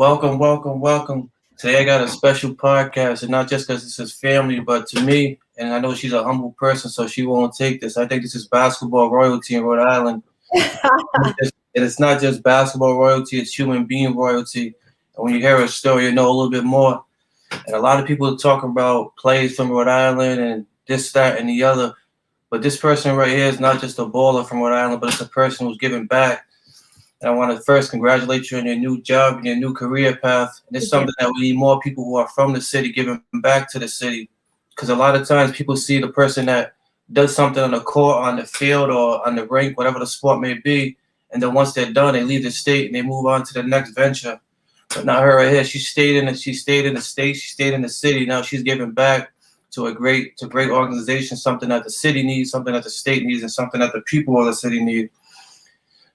Welcome, welcome, welcome. Today I got a special podcast, and not just because this is family, but to me, and I know she's a humble person, so she won't take this. I think this is basketball royalty in Rhode Island. And it's not just basketball royalty, it's human being royalty. And when you hear her story, you know a little bit more. And a lot of people talk about plays from Rhode Island and this, that, and the other. But this person right here is not just a baller from Rhode Island, but it's a person who's giving back. And I want to first congratulate you on your new job and your new career path. And it's something that we need more people who are from the city giving back to the city. Because a lot of times people see the person that does something on the court, on the field, or on the rink, whatever the sport may be. And then once they're done, they leave the state and they move on to the next venture. But not her right here. She stayed in the state, she stayed in the city. Now she's giving back to a great organization, something that the city needs, something that the state needs, and something that the people of the city need.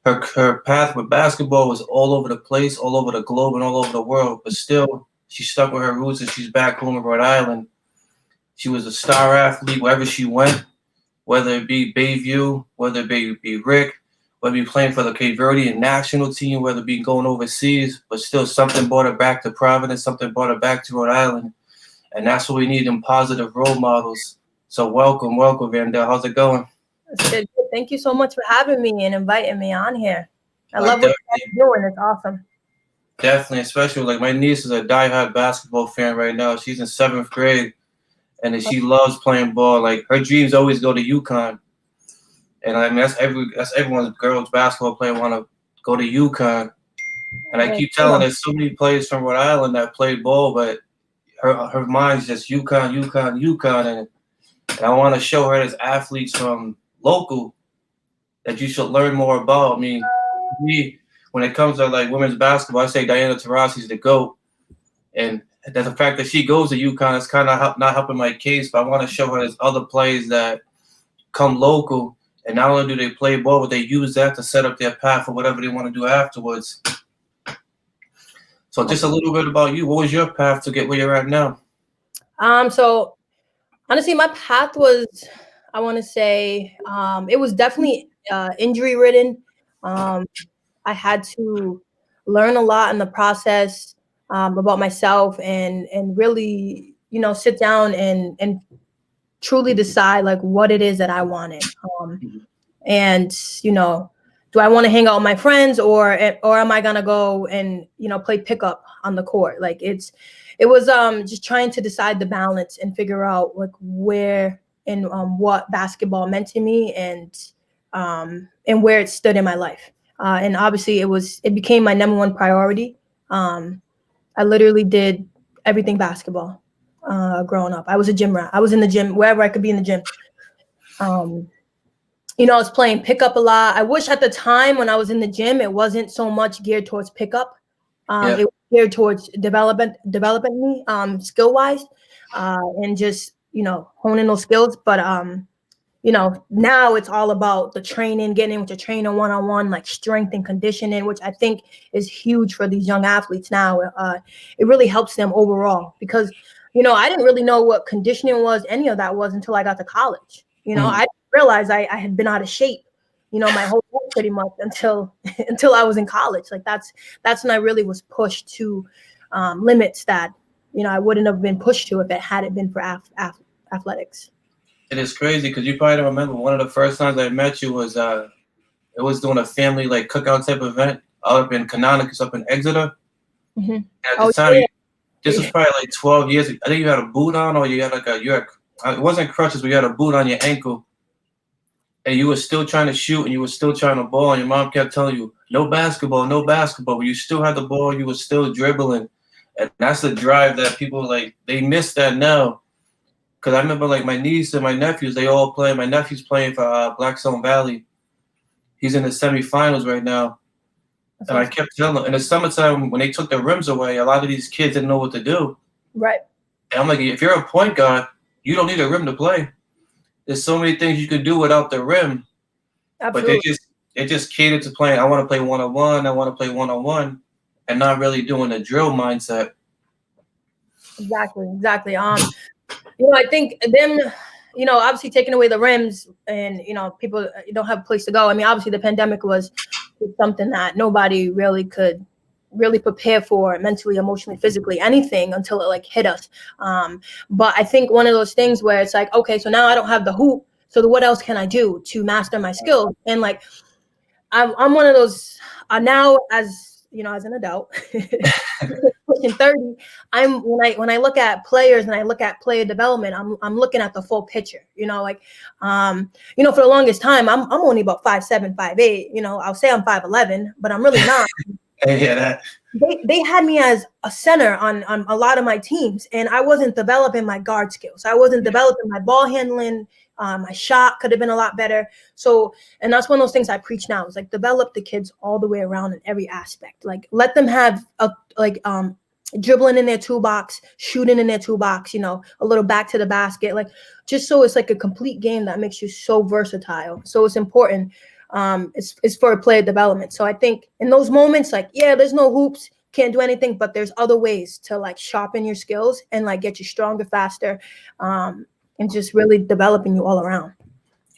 Her path with basketball was all over the place, all over the globe, and all over the world. But still, she stuck with her roots, and she's back home in Rhode Island. She was a star athlete wherever she went, whether it be Bayview, whether it be Rick, whether it be playing for the Cape Verdean national team, whether it be going overseas. But still, something brought her back to Providence, something brought her back to Rhode Island. And that's what we need, in positive role models. So welcome, Vandell. How's it going? That's good. Thank you so much for having me and inviting me on here. I love what you're doing. It's awesome. Definitely, especially like my niece is a diehard basketball fan right now. She's in 7th grade, and she loves playing ball. Like her dreams always go to UConn, and I mean that's everyone's girls basketball player want to go to UConn. And I keep telling her so many players from Rhode Island that play ball, but her mind's just UConn, and I want to show her as athletes from local that you should learn more about. I mean, when it comes to like women's basketball, I say Diana Taurasi's the GOAT. And the fact that she goes to UConn is kind of not helping my case, but I want to show her there's other players that come local, and not only do they play ball, but they use that to set up their path for whatever they want to do afterwards. So just a little bit about you. What was your path to get where you're at now? So honestly, my path was, I want to say, it was definitely injury ridden. I had to learn a lot in the process about myself and really, sit down and truly decide like what it is that I wanted. And, do I want to hang out with my friends or am I going to go and, play pickup on the court? Like it was just trying to decide the balance and figure out like where and what basketball meant to me and where it stood in my life. And obviously it became my number one priority. I literally did everything basketball growing up. I was a gym rat. I was in the gym, wherever I could be in the gym. I was playing pickup a lot. I wish at the time when I was in the gym, it wasn't so much geared towards pickup. It was geared towards developing me skill-wise and just, honing those skills. But, now it's all about the training, getting in with the trainer one-on-one, like strength and conditioning, which I think is huge for these young athletes now. It really helps them overall because, I didn't really know what conditioning was, any of that was until I got to college. I didn't realize I had been out of shape, my whole life pretty much until I was in college. Like that's when I really was pushed to limits that, I wouldn't have been pushed to if it hadn't been for athletics. It is crazy because you probably don't remember one of the first times I met you was it was doing a family like cookout type event up in Canonicus, up in Exeter. Mm-hmm. At the time, this was probably like 12 years ago. I think you had a boot on, or you had like it wasn't crutches, but you had a boot on your ankle, and you were still trying to shoot, and you were still trying to ball, and your mom kept telling you no basketball, but you still had the ball, you were still dribbling, and that's the drive that people like they miss that now. Because I remember, like, my niece and my nephews, they all play. My nephew's playing for Blackstone Valley. He's in the semifinals right now. That's and awesome. I kept telling them, in the summertime, when they took the rims away, a lot of these kids didn't know what to do. Right. And I'm like, if you're a point guard, you don't need a rim to play. There's so many things you can do without the rim. Absolutely. But they just cater to playing, I want to play one-on-one, and not really doing the drill mindset. Exactly. I think them, obviously taking away the rims and, people don't have a place to go. I mean, obviously the pandemic was something that nobody really could really prepare for mentally, emotionally, physically, anything until it like hit us. But I think one of those things where it's like, okay, so now I don't have the hoop. So what else can I do to master my skills? And like, I'm one of those now, as you know, as an adult, pushing 30. When I look at players and I look at player development, I'm looking at the full picture. Like, for the longest time, I'm only about 5'7", 5'8". I'll say I'm 5'11", but I'm really not. Yeah, that. They had me as a center on a lot of my teams, and I wasn't developing my guard skills. I wasn't developing my ball handling. My shot could have been a lot better. So, and that's one of those things I preach now, is like develop the kids all the way around in every aspect. Like let them have dribbling in their toolbox, shooting in their toolbox, a little back to the basket, like just so it's like a complete game that makes you so versatile. So it's important. It's for player development. So I think in those moments, like, yeah, there's no hoops, can't do anything, but there's other ways to like sharpen your skills and like get you stronger, faster, and just really developing you all around.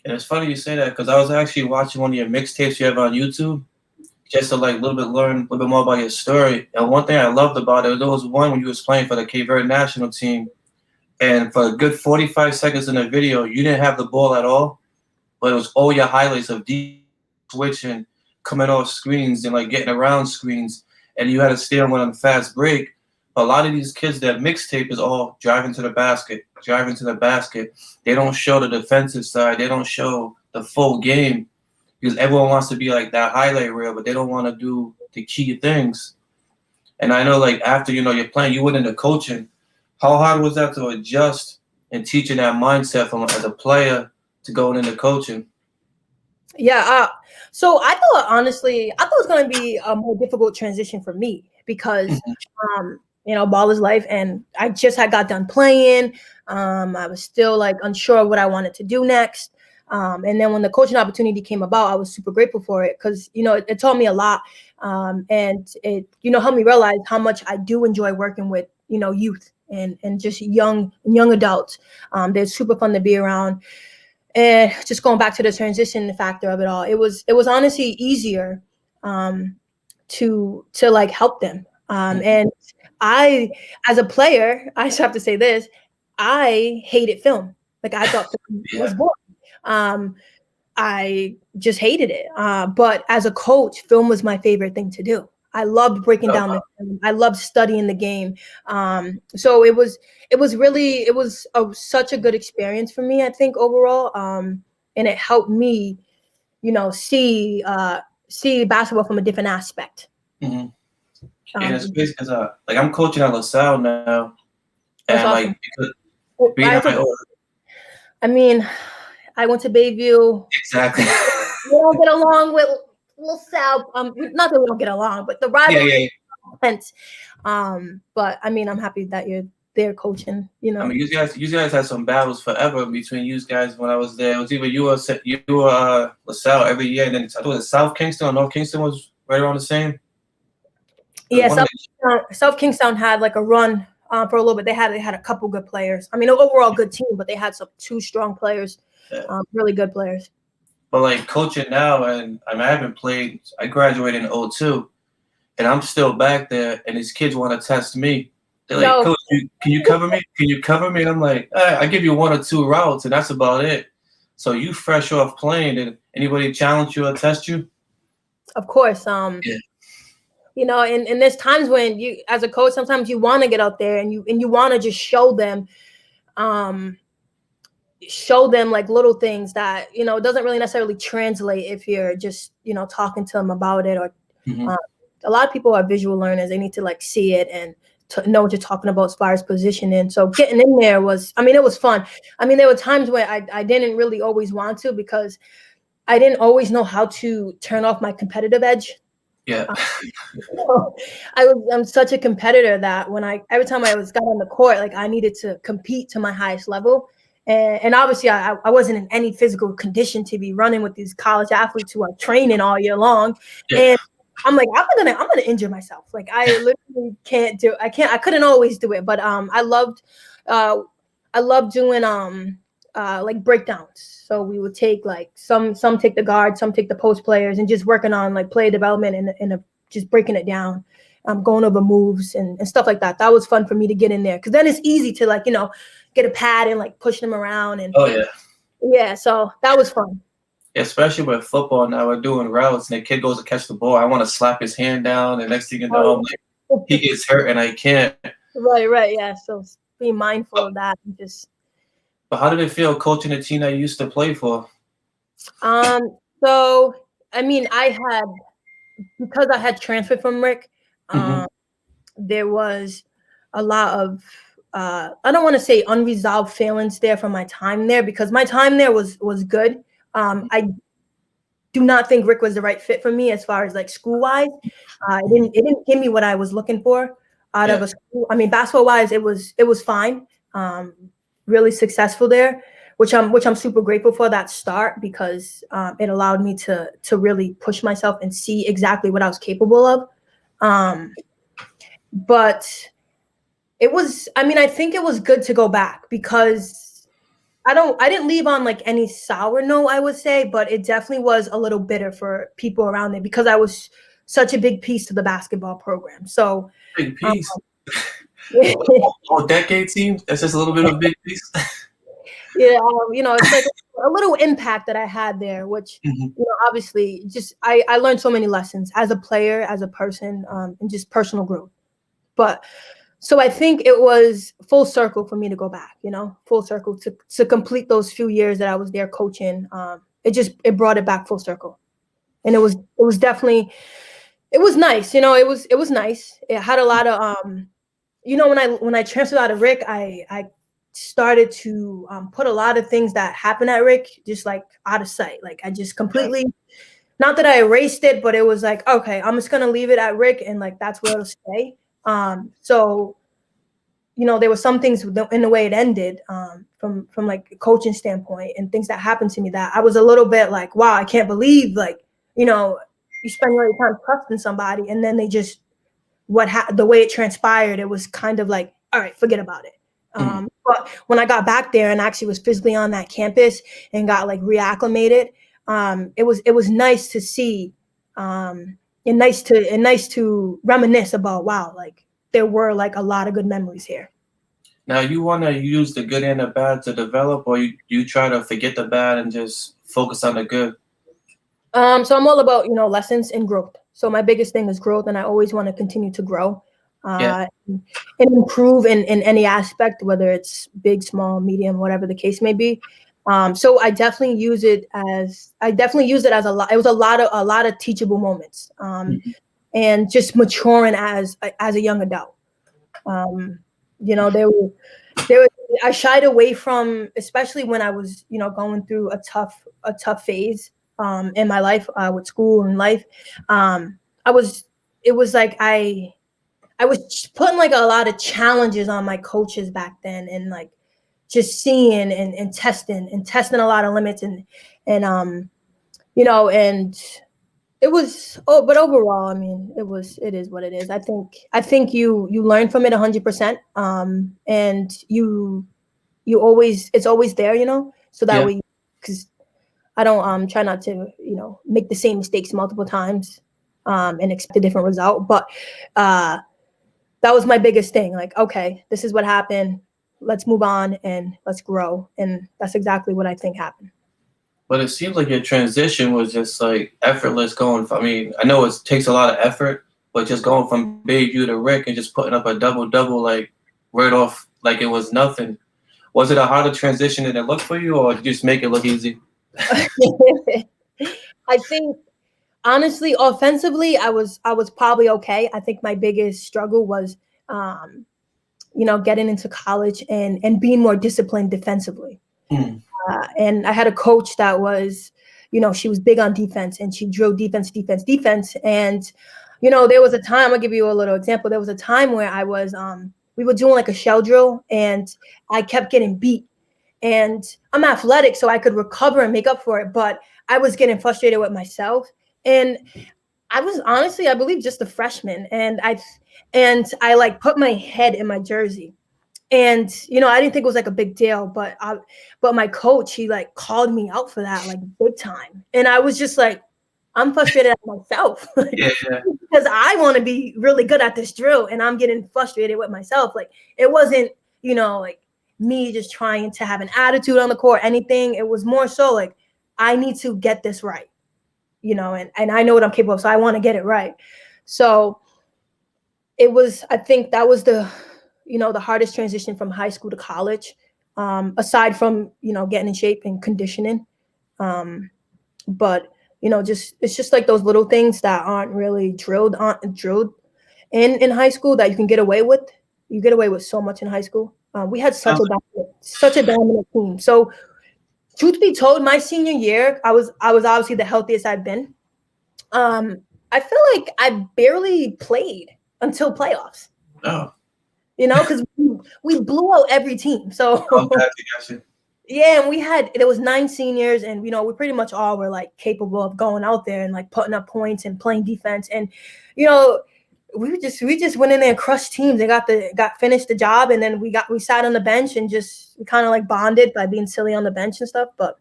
And it's funny you say that, because I was actually watching one of your mixtapes you have on YouTube, just to like learn a little bit more about your story. And one thing I loved about it, there was one when you was playing for the Cape Verde national team, and for a good 45 seconds in the video, you didn't have the ball at all, but it was all your highlights of deep switching, coming off screens and like getting around screens, and you had to stay on one on fast break. A lot of these kids, that mixtape is all driving to the basket. They don't show the defensive side. They don't show the full game, because everyone wants to be like that highlight reel, but they don't want to do the key things. And I know, like, after, you're playing, you went into coaching. How hard was that to adjust and teaching that mindset from as a player to going into coaching? Yeah. So I thought it was going to be a more difficult transition for me because, ball is life, and I just had got done playing. I was still like unsure of what I wanted to do next. And then when the coaching opportunity came about, I was super grateful for it because, it taught me a lot. And it, helped me realize how much I do enjoy working with, youth and just young adults. They're super fun to be around. And just going back to the transition factor of it all, it was honestly easier to like help them. And I, as a player, I just have to say this, I hated film. Like I thought film was boring. I just hated it. But as a coach, film was my favorite thing to do. I loved breaking down the film. I loved studying the game. So it was such a good experience for me, I think, overall. And it helped me, see basketball from a different aspect. Mm-hmm. And it's crazy because like I'm coaching at LaSalle now, and awesome. I went to Bayview. Exactly. We don't get along with LaSalle. Not that we don't get along, but the rivalry. But I'm happy that you're there coaching. You you guys had some battles forever between you guys when I was there. It was either you or LaSalle every year, and then I thought it was South Kingston or North Kingston was right around the same. Yeah, South Kingstown had like a run for a little bit. They had a couple good players. An overall good team, but they had two strong players, really good players. But like coaching now, and I haven't played. I graduated in 2002, and I'm still back there. And these kids want to test me. They're like, Coach, can you cover me? Can you cover me? And I'm like, I give you 1 or 2 routes, and that's about it. So you fresh off playing, did anybody challenge you or test you? Of course. And there's times when you, as a coach, sometimes you want to get out there and you want to just show them like little things that, it doesn't really necessarily translate if you're just, talking to them about it. Or a lot of people are visual learners. They need to like see it and know what you're talking about as far as positioning. So getting in there was, it was fun. There were times where I didn't really always want to, because I didn't always know how to turn off my competitive edge. Yeah. I'm such a competitor that every time I got on the court, like I needed to compete to my highest level. And obviously I wasn't in any physical condition to be running with these college athletes who are training all year long. Yeah. And I'm like, I'm gonna injure myself. Like I literally I couldn't always do it, but I loved doing like breakdowns. So we would take like some take the guard, some take the post players, and just working on like play development and just breaking it down. going over moves and stuff like that. That was fun for me to get in there because then it's easy to like, get a pad and like push them around and Oh yeah. yeah. So that was fun. Especially with football now, we're doing routes and the kid goes to catch the ball. I want to slap his hand down, and next thing you know, Oh, I'm like, he gets hurt and I can't. right. Yeah. So be mindful of that and just. But how did it feel coaching a team that you used to play for? So I mean, because I had transferred from Rick, Hmm. there was a lot of I don't want to say unresolved feelings there from my time there because my time there was good. I do not think Rick was the right fit for me as far as like school wise. It didn't give me what I was looking for out of Yeah. a school. I mean, basketball wise, it was fine. Um, really successful there, which I'm super grateful for that start because it allowed me to really push myself and see exactly what I was capable of. Um, but it was, I mean, I think it was good to go back because I didn't leave on like any sour note, I would say, but it definitely was a little bitter for people around there because I was such a big piece to the basketball program. So, Big um, piece. All decade teams. That's just a little bit of a big piece. yeah, it's like a little impact that I had there, which, Mhm. obviously just, I learned so many lessons as a player, as a person, and just personal growth. But so I think it was full circle for me to go back, full circle to complete those few years that I was there coaching. It brought it back full circle. And it was definitely, it was nice. It was nice. It had a lot of, when I transferred out of Rick, I started to put a lot of things that happened at Rick just like out of sight. Like I just completely, not that I erased it, but it was like, okay, I'm just going to leave it at Rick and like, that's where it'll stay. So there were some things in the way it ended from like a coaching standpoint and things that happened to me that I was a little bit like, wow, I can't believe like, you spend all your time trusting somebody and then they just, the way it transpired, it was kind of like, all right, forget about it. Mhm. But when I got back there and actually was physically on that campus and got like reacclimated, it was nice to see, and nice to reminisce about, wow, like there were like a lot of good memories here. Now you want to use the good and the bad to develop, or you try to forget the bad and just focus on the good. So I'm all about, lessons and growth. So my biggest thing is growth, and I always want to continue to grow, Yeah. and improve in any aspect, whether it's big, small, medium, whatever the case may be. So I definitely use it as a lot. It was a lot of teachable moments, Mhm. and just maturing as a young adult. Um, you know, there were I shied away from, especially when I was, going through a tough phase in my life with school and life. I was It was like I was putting like a lot of challenges on my coaches back then and like just seeing and testing a lot of limits and and but overall, I mean, it is what it is. I think you learn from it 100%. And it's always there, so that Yeah. way, because I don't try not to, make the same mistakes multiple times, and expect a different result. But uh, that was my biggest thing. Like, okay, this is what happened. Let's move on and let's grow. And that's exactly what I think happened. But it seems like your transition was just like effortless going from, I mean, I know it takes a lot of effort, but just going from Bayview to Rick and just putting up a double double like right off like it was nothing. Was it a harder transition than it looked for you, or did you just make it look easy? I think honestly, offensively, I was probably okay. I think my biggest struggle was, um, getting into college and being more disciplined defensively. Mm. And I had a coach that was, she was big on defense and she drilled defense, defense, defense. And, there was a time, I'll give you a little example. There was a time where we were doing like a shell drill and I kept getting beat. And I'm athletic, so I could recover and make up for it. But I was getting frustrated with myself. And I was honestly, I believe, just a freshman. And I like put my head in my jersey. And I didn't think it was like a big deal, but my coach, he like called me out for that like big time. And I was just like, I'm frustrated at myself. Yeah, yeah. Because I want to be really good at this drill and I'm getting frustrated with myself. Like it wasn't, like me just trying to have an attitude on the court, anything. It was more so like I need to get this right, and I know what I'm capable of, so I want to get it right. So I think that was the hardest transition from high school to college, aside from, getting in shape and conditioning. But it's just like those little things that aren't really drilled in high school that you can get away with. You get away with so much in high school. We had such a dominant team. So truth be told, my senior year, I was obviously the healthiest I've been. I feel like I barely played until playoffs. Oh, Because we blew out every team. So gotcha. yeah, and there was 9 seniors, and we pretty much all were like capable of going out there and like putting up points and playing defense. And we just went in there and crushed teams and got finished the job, and then we sat on the bench and we kind of like bonded by being silly on the bench and stuff. But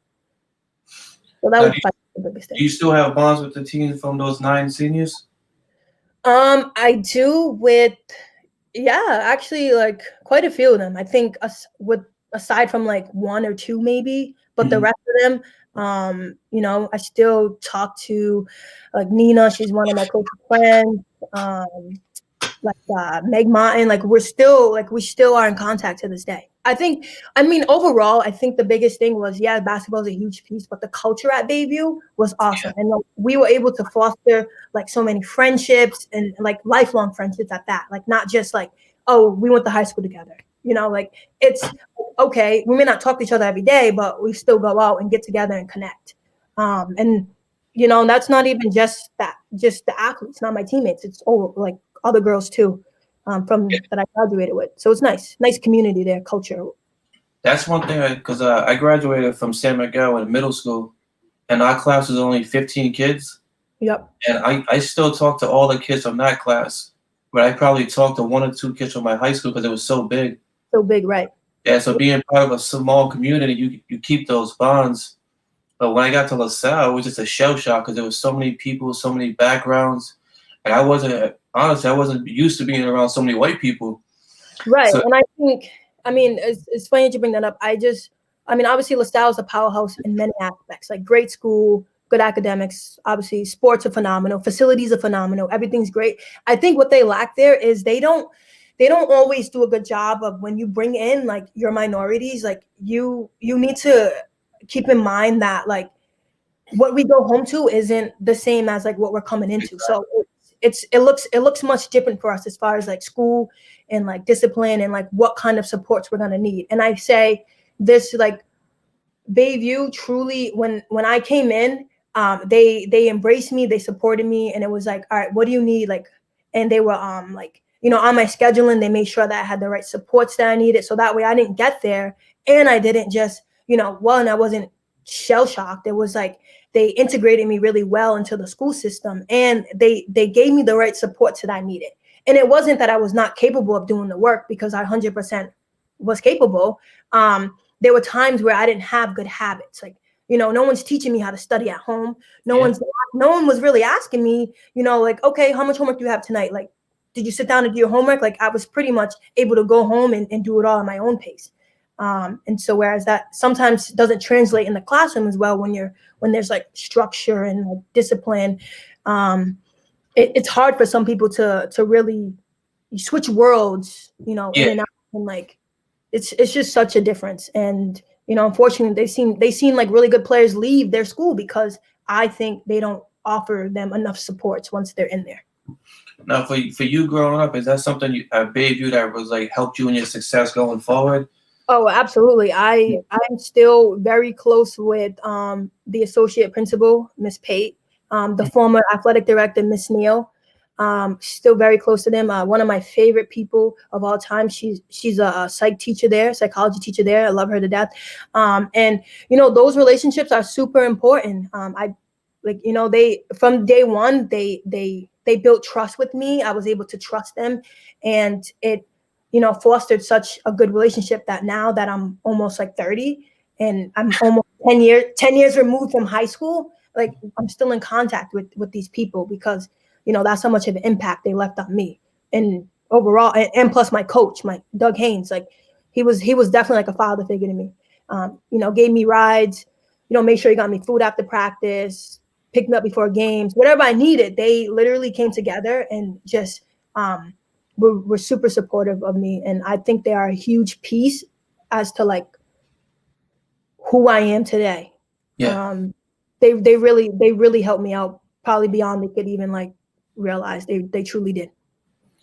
so that was the biggest thing. Do you still have bonds with the team from those 9 seniors? I do actually like quite a few of them. I think aside from like 1 or 2 maybe, but the rest of them, I still talk to like Nina. She's one of my close friends. Meg Martin, like we still are in contact to this day. Overall, I think the biggest thing was, basketball is a huge piece, but the culture at Bayview was awesome. And like, we were able to foster like so many friendships and like lifelong friendships at that. Like not just like, oh, we went to high school together. Like it's okay. We may not talk to each other every day, but we still go out and get together and connect. And that's not even just the athletes, not my teammates. It's all like other girls too, that I graduated with. So it's nice community there, culture. That's one thing, because I graduated from San Miguel in middle school, and our class was only 15 kids. Yep. And I still talk to all the kids from that class, but I probably talked to 1 or 2 kids from my high school because it was so big. So big, right? Yeah, so being part of a small community, you keep those bonds. But when I got to LaSalle, it was just a shell shock because there was so many people, so many backgrounds, and I wasn't used to being around so many white people. Right, so, and I think, it's funny that you bring that up. Obviously LaSalle is a powerhouse in many aspects, like great school, good academics, obviously sports are phenomenal, facilities are phenomenal, everything's great. I think what they lack there is they don't always do a good job of when you bring in like your minorities, like you need to keep in mind that like what we go home to isn't the same as like what we're coming into. Exactly. So it looks much different for us as far as like school and like discipline and like what kind of supports we're gonna need. And I say this, like Bayview truly, when I came in, they embraced me, they supported me, and it was like, all right, what do you need? Like, and they were like, on my scheduling, they made sure that I had the right supports that I needed, so that way I didn't get there and I didn't just, and I wasn't shell shocked. It was like they integrated me really well into the school system, and they gave me the right supports that I needed. And it wasn't that I was not capable of doing the work, because I 100% was capable. There were times where I didn't have good habits. Like, no one's teaching me how to study at home. No one was really asking me, like, okay, how much homework do you have tonight? Like, did you sit down and do your homework? Like, I was pretty much able to go home and do it all at my own pace. And so whereas that sometimes doesn't translate in the classroom as well, when there's like structure and like discipline, it's hard for some people to really switch worlds, in and out, and like it's just such a difference. And unfortunately, they've seen like really good players leave their school because I think they don't offer them enough supports once they're in there. Now, for you growing up, is that something at Bayview that was like helped you in your success going forward? Oh, absolutely. I'm still very close with the associate principal, Miss Pate, the former athletic director, Miss Neal. Still very close to them. One of my favorite people of all time. She's a psychology teacher there. I love her to death. And those relationships are super important. They from day one they built trust with me. I was able to trust them, and it fostered such a good relationship that now that I'm almost like 30 and I'm almost 10 years removed from high school, like I'm still in contact with these people because, you know, that's how much of an impact they left on me. And overall, and plus my coach, my Doug Haynes, like he was definitely like a father figure to me. You know, gave me rides, you know, made sure he got me food after practice, picked me up before games, whatever I needed. They literally came together and just were super supportive of me. And I think they are a huge piece as to like who I am today. Yeah. They really helped me out, probably beyond they could even like realize. They truly did.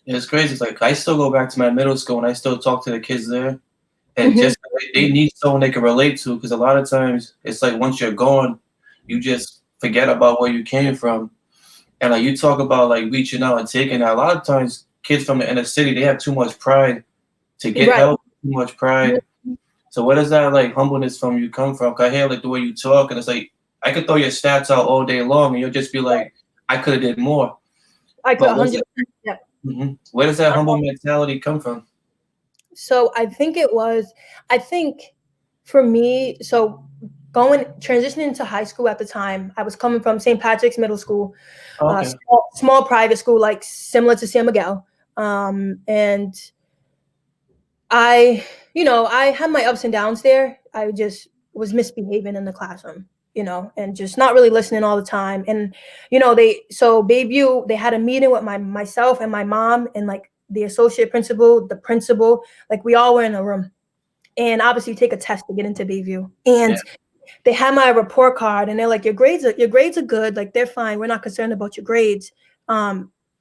It's crazy. It's like I still go back to my middle school and I still talk to the kids there. And Mhm. just they need someone they can relate to because a lot of times it's like once you're gone, you just forget about where you came from. And like you talk about like reaching out and taking out. A lot of times kids from the inner city, they have too much pride to get Right. help, too much pride. So where does that like humbleness from you come from? 'Cause I hear like the way you talk and it's like I could throw your stats out all day long and you'll just be like, I could have did more. I could But where's 100%. Yeah. where does that humble mentality come from? So I think for me, so transitioning into high school at the time, I was coming from St. Patrick's Middle School, Oh, okay. small private school, like similar to San Miguel. And I, you know, I had my ups and downs there. I just was misbehaving in the classroom, you know, and just not really listening all the time. And, you know, Bayview, they had a meeting with myself and my mom and like the associate principal, the principal, like we all were in a room. And obviously you take a test to get into Bayview. Yeah. And they had my report card and they're like, your grades are good, like they're fine. We're not concerned about your grades.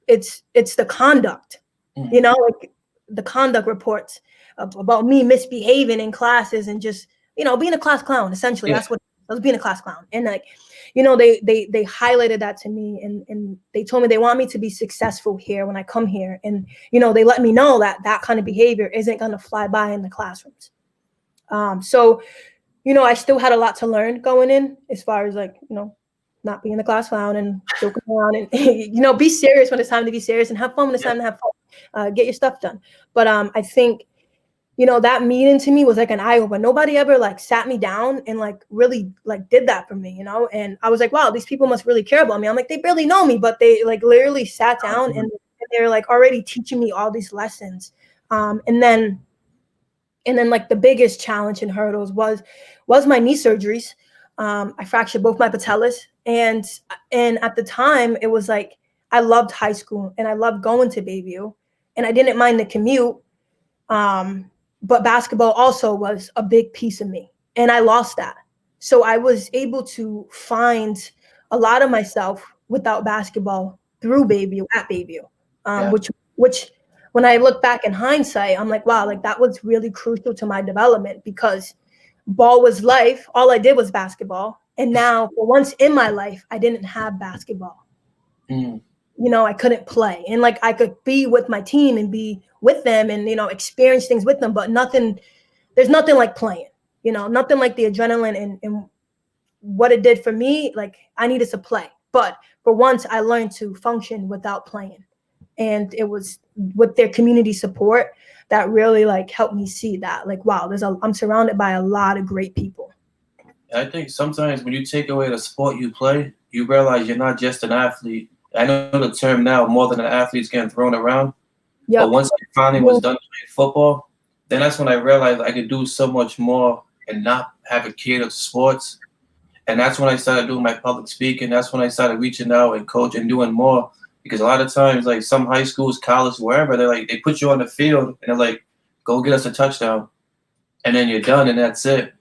It's the conduct, you Mhm. know, like the conduct reports about me misbehaving in classes and just, you know, being a class clown. Essentially, Yeah. that's what I was, being a class clown. And like, you know, they highlighted that to me and they told me they want me to be successful here when I come here. And, you know, they let me know that that kind of behavior isn't going to fly by in the classrooms. So, you know, I still had a lot to learn going in as far as like, you know, not being the class clown and joking around and, you know, be serious when it's time to be serious and have fun when it's Yeah. time to have fun. Get your stuff done. But I think, you know, that meeting to me was like an eye opener. Nobody ever like sat me down and like really like did that for me, you know? And I was like, wow, these people must really care about me. I'm like, they barely know me, but they like literally sat down and they're like already teaching me all these lessons. And then like the biggest challenge and hurdles was my knee surgeries. I fractured both my patellas, and at the time it was like I loved high school and I loved going to Bayview, and I didn't mind the commute. But basketball also was a big piece of me, and I lost that. So I was able to find a lot of myself without basketball through Bayview at Bayview, Yeah. which when I look back in hindsight, I'm like, wow, like that was really crucial to my development because ball was life. All I did was basketball. And now for once in my life, I didn't have basketball. Mm. You know, I couldn't play. And like I could be with my team and be with them and, you know, experience things with them, but there's nothing like playing, you know, nothing like the adrenaline and what it did for me. Like I needed to play. But for once I learned to function without playing. And it was with their community support that really like helped me see that like, wow, I'm surrounded by a lot of great people. I think sometimes when you take away the sport you play, you realize you're not just an athlete. I know the term now, more than an athlete, is getting thrown around. But Yep. once I finally Yeah. was done playing football, then that's when I realized I could do so much more and not have a kid of sports. And that's when I started doing my public speaking. That's when I started reaching out and coaching and doing more. Because a lot of times, like some high schools, college, wherever, they're like, they put you on the field and they're like, go get us a touchdown. And then you're done and that's it.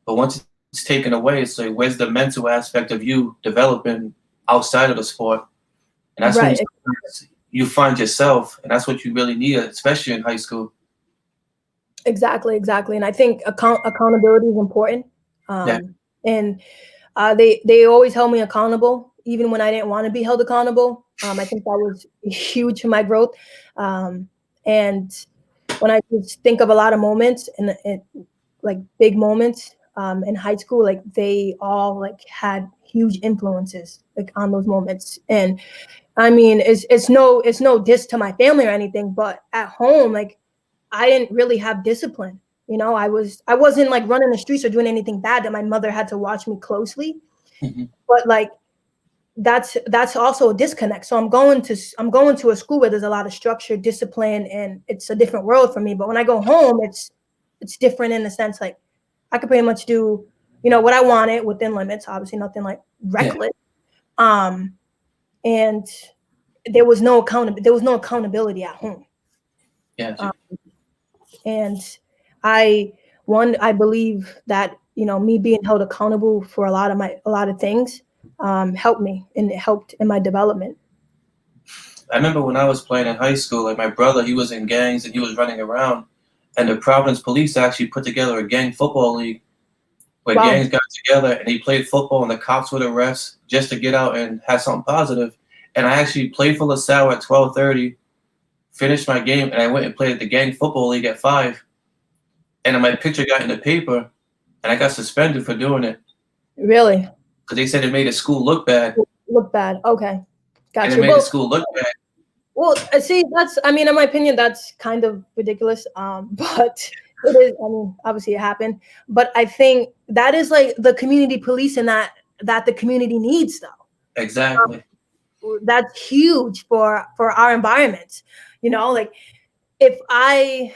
But once it's taken away, it's like, where's the mental aspect of you developing outside of the sport? And that's when Right. you find yourself. And that's what you really need, especially in high school. Exactly. And I think accountability is important. Yeah. And they always held me accountable, even when I didn't want to be held accountable. I think that was huge for my growth. And when I just think of a lot of moments and like big moments in high school, like they all like had huge influences like on those moments. And I mean, it's no diss to my family or anything, but at home, like I didn't really have discipline. You know, I wasn't like running the streets or doing anything bad that my mother had to watch me closely. Mhm. But like that's also a disconnect. So I'm going to a school where there's a lot of structure, discipline, and it's a different world for me. But when I go home, it's different in the sense like I could pretty much do, what I wanted within limits, obviously nothing like reckless. And there was no accountability at home. Yeah. And I believe that, me being held accountable for a lot of things helped me, and it helped in my development. I remember when I was playing in high school, like my brother, he was in gangs and he was running around, and the Providence police actually put together a gang football league where Wow. gangs got together and they played football and the cops were the refs just to get out and have something positive. And I actually played for LaSalle at 12:30, finished my game, and I went and played at the gang football league at 5. And then my picture got in the paper, and I got suspended for doing it. Really? Because they said it made the school look bad. Okay. Gotcha. And it made the school look bad. Well, see, in my opinion, that's kind of ridiculous. But it is, obviously it happened. But I think that is like the community policing that the community needs, though. Exactly. That's huge for our environments. Like if I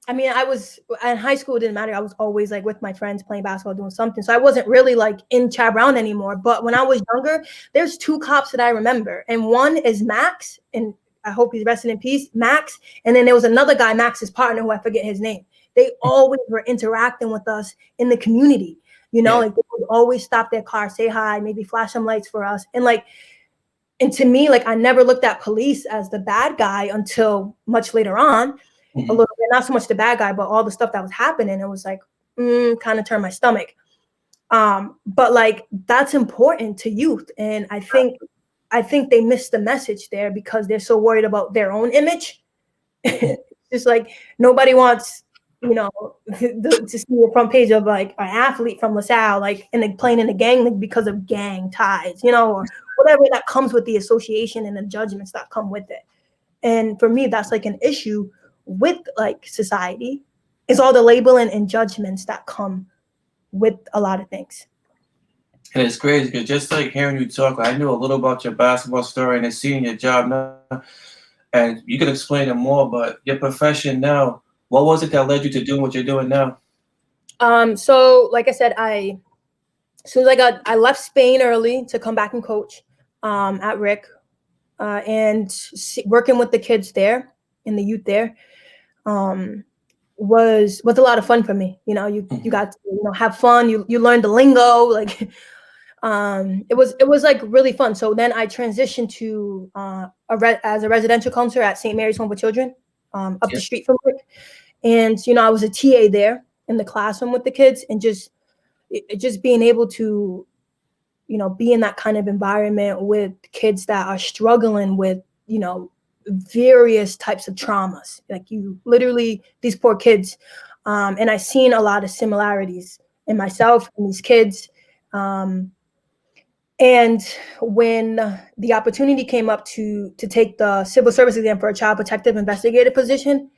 was in high school, it didn't matter. I was always like with my friends playing basketball, doing something. So I wasn't really like in Chad Brown anymore. But when I was younger, there's 2 cops that I remember. And one is Max, and I hope he's resting in peace, Max. And then there was another guy, Max's partner, who I forget his name. They always were interacting with us in the community. Like they would always stop their car, say hi, maybe flash some lights for us. And to me, like I never looked at police as the bad guy until much later on. A little bit, not so much the bad guy, but all the stuff that was happening. It was like, kind of turned my stomach. But like that's important to youth, and I think they missed the message there because they're so worried about their own image. Just like nobody wants, to see the front page of like an athlete from LaSalle, like playing in a gang league because of gang ties, or whatever that comes with the association and the judgments that come with it. And for me, that's like an issue with like society, is all the labeling and judgments that come with a lot of things. And it's crazy because just like hearing you talk, I knew a little about your basketball story and seeing your job now, and you could explain it more, but your profession now, what was it that led you to doing what you're doing now? So like I said, as soon as I left Spain early to come back and coach at Rick, and working with the kids there and the youth there was a lot of fun for me. You got to have fun. You learn the lingo. Like it was like really fun. So then I transitioned to as a residential counselor at St. Mary's Home for Children up the street from Rick. And I was a TA there in the classroom with the kids, and just being able to be in that kind of environment with kids that are struggling with various types of traumas. Like these poor kids, and I seen a lot of similarities in myself and these kids. And when the opportunity came up to take the civil service exam for a child protective investigator position,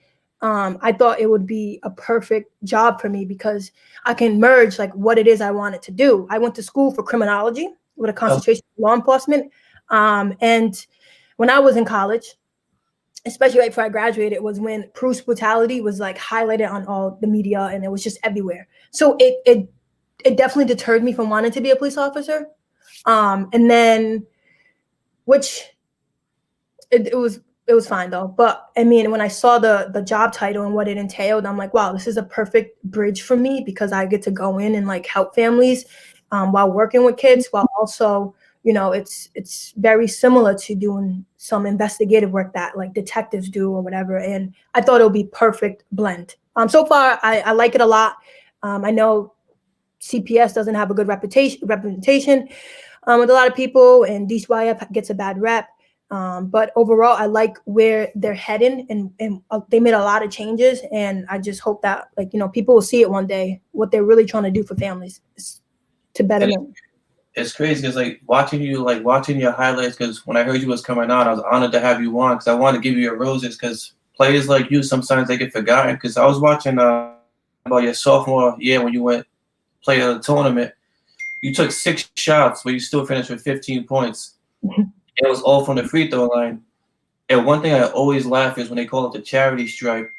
I thought it would be a perfect job for me because I can merge like what it is I wanted to do. I went to school for criminology with a concentration in law enforcement. And when I was in college, especially right before I graduated, was when police brutality was like highlighted on all the media, and it was just everywhere. So it definitely deterred me from wanting to be a police officer. And then, which it was fine though. But when I saw the job title and what it entailed, I'm like, wow, this is a perfect bridge for me because I get to go in and like help families while working with kids, while also, it's very similar to doing some investigative work that like detectives do or whatever. And I thought it would be perfect blend. So far, I like it a lot. I know CPS doesn't have a good reputation with a lot of people, and DCYF gets a bad rep. But overall, I like where they're heading, and they made a lot of changes. And I just hope that people will see it one day, what they're really trying to do for families to better them. It's crazy because like watching your highlights, because when I heard you was coming on, I was honored to have you on because I wanted to give you your roses because players like you, sometimes they get forgotten. Because I was watching about your sophomore year when you went play at a tournament, You took 6 shots, but you still finished with 15 points. It was all from the free throw line. And one thing I always laugh is when they call it the charity stripe,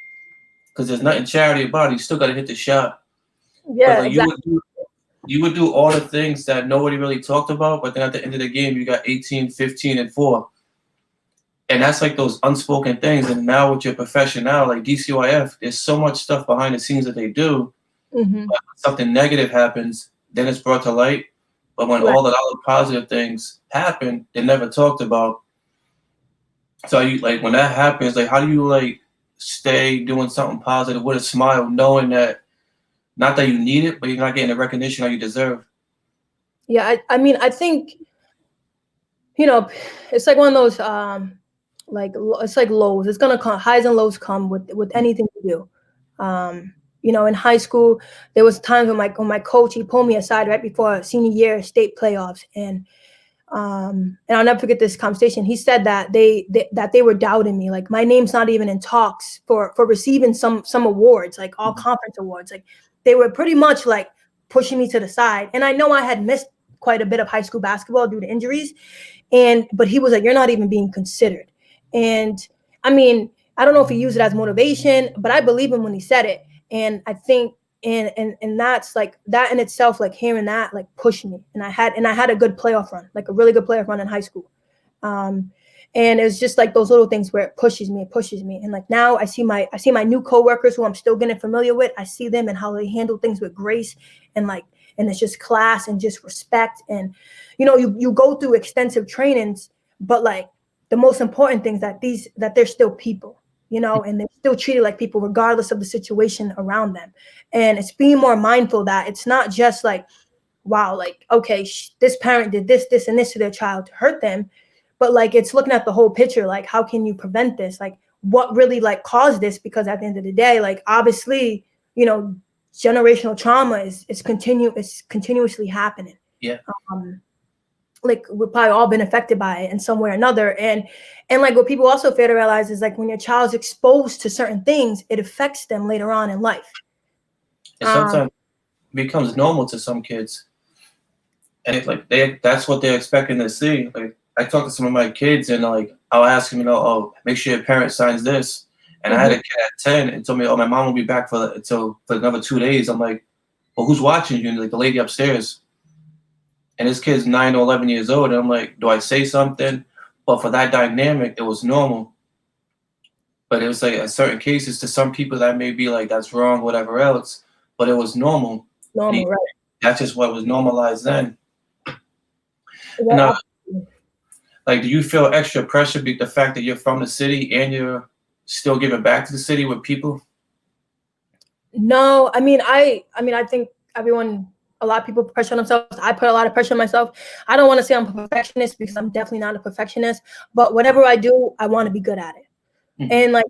because there's nothing charity about it. You still got to hit the shot. But Yeah, like exactly. you would do all the things that nobody really talked about, but then at the end of the game, you got 18, 15, and 4. And that's like those unspoken things. And now with your profession now, like DCYF, there's so much stuff behind the scenes that they do. Mm-hmm. But when something negative happens, then it's brought to light. But when Right. all the other positive things happen, they're never talked about. So you like when that happens, like how do you like stay doing something positive with a smile, knowing that not that you need it, but you're not getting the recognition that you deserve? Yeah, I mean, I think, it's like one of those it's like lows. It's gonna come, highs and lows come with anything you do. In high school, there was times when my coach, he pulled me aside right before senior year state playoffs, and I'll never forget this conversation. He said that they were doubting me, like my name's not even in talks for receiving some awards, like all conference awards. Like they were pretty much like pushing me to the side, and I know I had missed quite a bit of high school basketball due to injuries, but he was like, you're not even being considered. And I mean, I don't know if he used it as motivation, but I believe him when he said it. And I think, and that's like that in itself, like hearing that like pushed me. And I had a good playoff run, like a really good playoff run in high school. And it's just like those little things where it pushes me. And like now I see my new coworkers who I'm still getting familiar with. I see them and how they handle things with grace, and it's just class and just respect. And you go through extensive trainings, but like the most important things that they're still people, and they're still treated like people regardless of the situation around them. And it's being more mindful that it's not just like, wow, like, okay, this parent did this and this to their child to hurt them, but like it's looking at the whole picture. Like, how can you prevent this? Like, what really like caused this? Because at the end of the day, like obviously, generational trauma is continuously happening. Yeah. Like we've probably all been affected by it in some way or another. And like what people also fail to realize is like when your child's exposed to certain things, it affects them later on in life. And sometimes it becomes normal to some kids. And that's what they're expecting to see. Like I talk to some of my kids and like I'll ask them, oh, make sure your parent signs this. And I had a kid at 10 and told me, oh, my mom will be back for another 2 days. I'm like, well, who's watching you? And like the lady upstairs. And this kid's 9 or 11 years old. And I'm like, do I say something? But for that dynamic, it was normal. But it was like in certain cases to some people that may be like, that's wrong, whatever else. But it was normal. Normal, right? That's just what was normalized then. Yeah. And, like, do you feel extra pressure the fact that you're from the city and you're still giving back to the city with people? No, I mean, I think a lot of people put pressure on themselves. I put a lot of pressure on myself. I don't want to say I'm a perfectionist because I'm definitely not a perfectionist, but whatever I do, I want to be good at it. Mm-hmm. And like,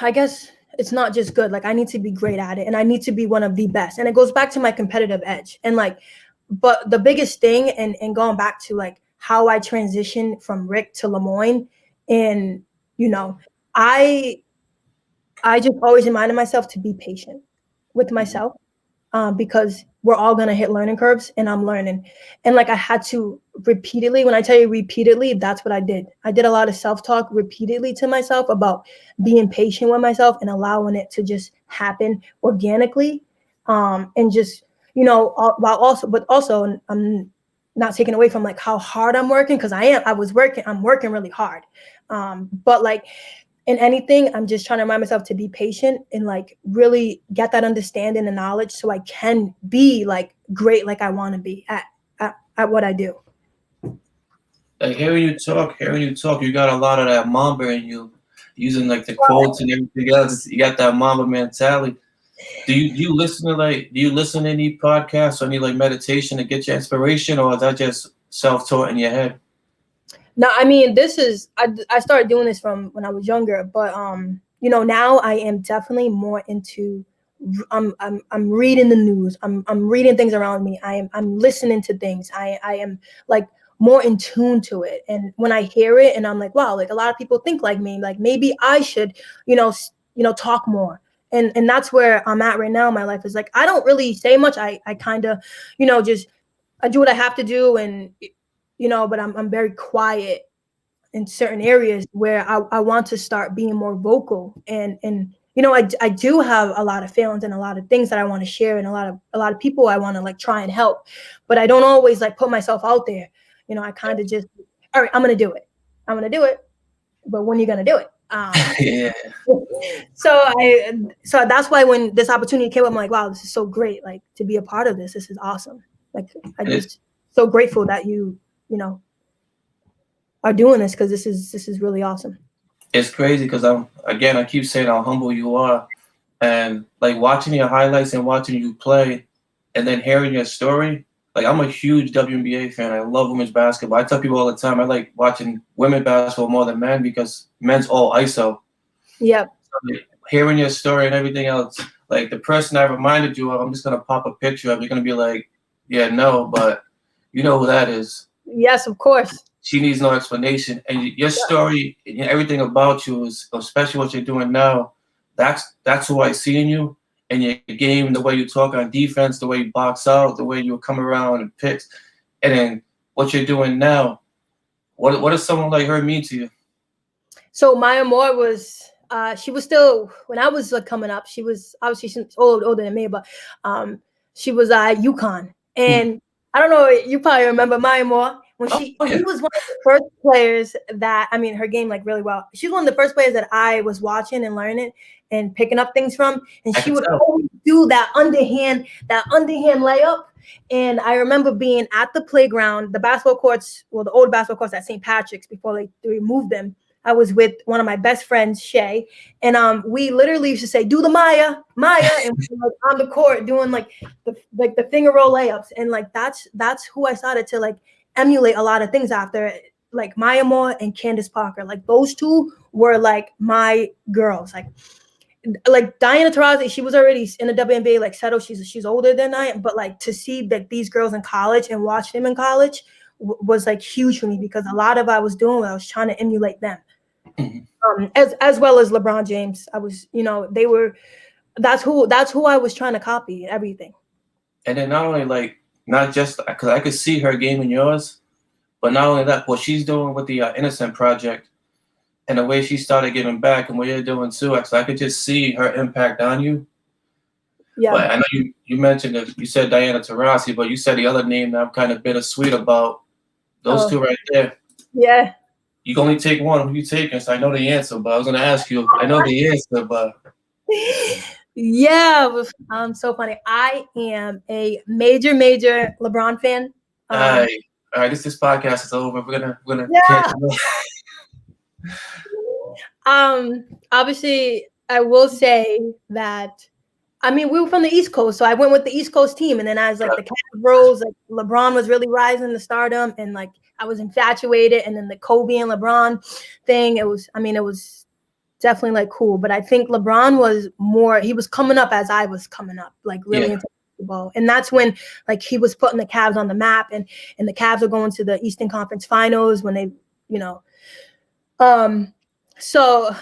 I guess it's not just good. Like I need to be great at it and I need to be one of the best. And it goes back to my competitive edge. And like, but the biggest thing and going back to like how I transitioned from Rick to Lemoyne, and I just always reminded myself to be patient with myself, because we're all going to hit learning curves and I'm learning. And like I had to repeatedly, when I tell you repeatedly, that's what I did. I did a lot of self-talk repeatedly to myself about being patient with myself and allowing it to just happen organically. And just, while also I'm not taking away from like how hard I'm working, because I'm working really hard. But like, in anything, I'm just trying to remind myself to be patient and like really get that understanding and knowledge so I can be like great, like I want to be at what I do. Like hearing you talk, you got a lot of that Mamba in you, using like the quotes and everything else. You got that Mamba mentality. Do you listen to any podcasts or any like meditation to get your inspiration, or is that just self-taught in your head? No, I mean, I started doing this from when I was younger, but now I am definitely more into, I'm reading the news. I'm reading things around me. I'm listening to things. I am like more in tune to it. And when I hear it and I'm like, wow, like a lot of people think like me, like maybe I should, talk more And that's where I'm at right now in my life. Is like I don't really say much. I kind of, just I do what I have to do, and but I'm very quiet in certain areas where I want to start being more vocal, and I do have a lot of feelings and a lot of things that I want to share, and a lot of people I want to like try and help, but I don't always like put myself out there. I kind of just, all right, I'm gonna do it, but when are you gonna do it? Yeah. So that's why when this opportunity came up, I'm like, wow, this is so great, like to be a part of this. This is awesome. Like I just so grateful that you are doing this, because this is really awesome. It's crazy because I keep saying how humble you are, and like watching your highlights and watching you play, and then hearing your story. Like I'm a huge WNBA fan. I love women's basketball. I tell people all the time I like watching women basketball more than men because men's all ISO. Yep. So, hearing your story and everything else, like the person I reminded you of, I'm just gonna pop a picture of. You're gonna be like, yeah, no, but you know who that is. Yes, of course. She needs no explanation. And your story and everything about you is, especially what you're doing now, that's who I see in you. And your game, the way you talk on defense, the way you box out, the way you come around and picks, and then what you're doing now. What does someone like her mean to you? So Maya Moore was, she was still, when I was coming up, she was obviously she's older than me, but she was at UConn. And I don't know, you probably remember Maya Moore. When she was one of the first players that, I mean, her game like really well. She was one of the first players that I was watching and learning and picking up things from. And she would always do that underhand layup. And I remember being at the playground, the basketball courts, well, the old basketball courts at St. Patrick's before they removed them. I was with one of my best friends, Shay, and we literally used to say, "Do the Maya," and we were like on the court doing like the finger roll layups, and like that's who I started to like emulate a lot of things after, like Maya Moore and Candace Parker. Like those two were like my girls. Like Diana Taurasi, she was already in the WNBA, like settled. She's older than I am, but like to see that these girls in college and watch them in college was like huge for me, because a lot of I was doing, I was trying to emulate them. As well as LeBron James. I was, they were, that's who I was trying to copy, everything. And then not just because I could see her game in yours, but not only that, what she's doing with the Innocent Project and the way she started giving back and what you're doing too. I could just see her impact on you. Yeah. But I know you mentioned that you said Diana Taurasi, but you said the other name that I'm kind of bittersweet about. Those two right there. Yeah. You can only take one. Who you taking? So I know the answer, but I was going to ask you. I know the answer, but. Yeah, so funny. I am a major LeBron fan. All right. This podcast is over. We're gonna. Yeah. Obviously, I will say that. I mean, we were from the East Coast, so I went with the East Coast team, and then as like the Cavs rose, like LeBron was really rising to stardom, and like I was infatuated, and then the Kobe and LeBron thing, it was definitely like cool. But I think LeBron was more, he was coming up as I was coming up, like really into basketball. And that's when like he was putting the Cavs on the map, and the Cavs are going to the Eastern Conference Finals when they, so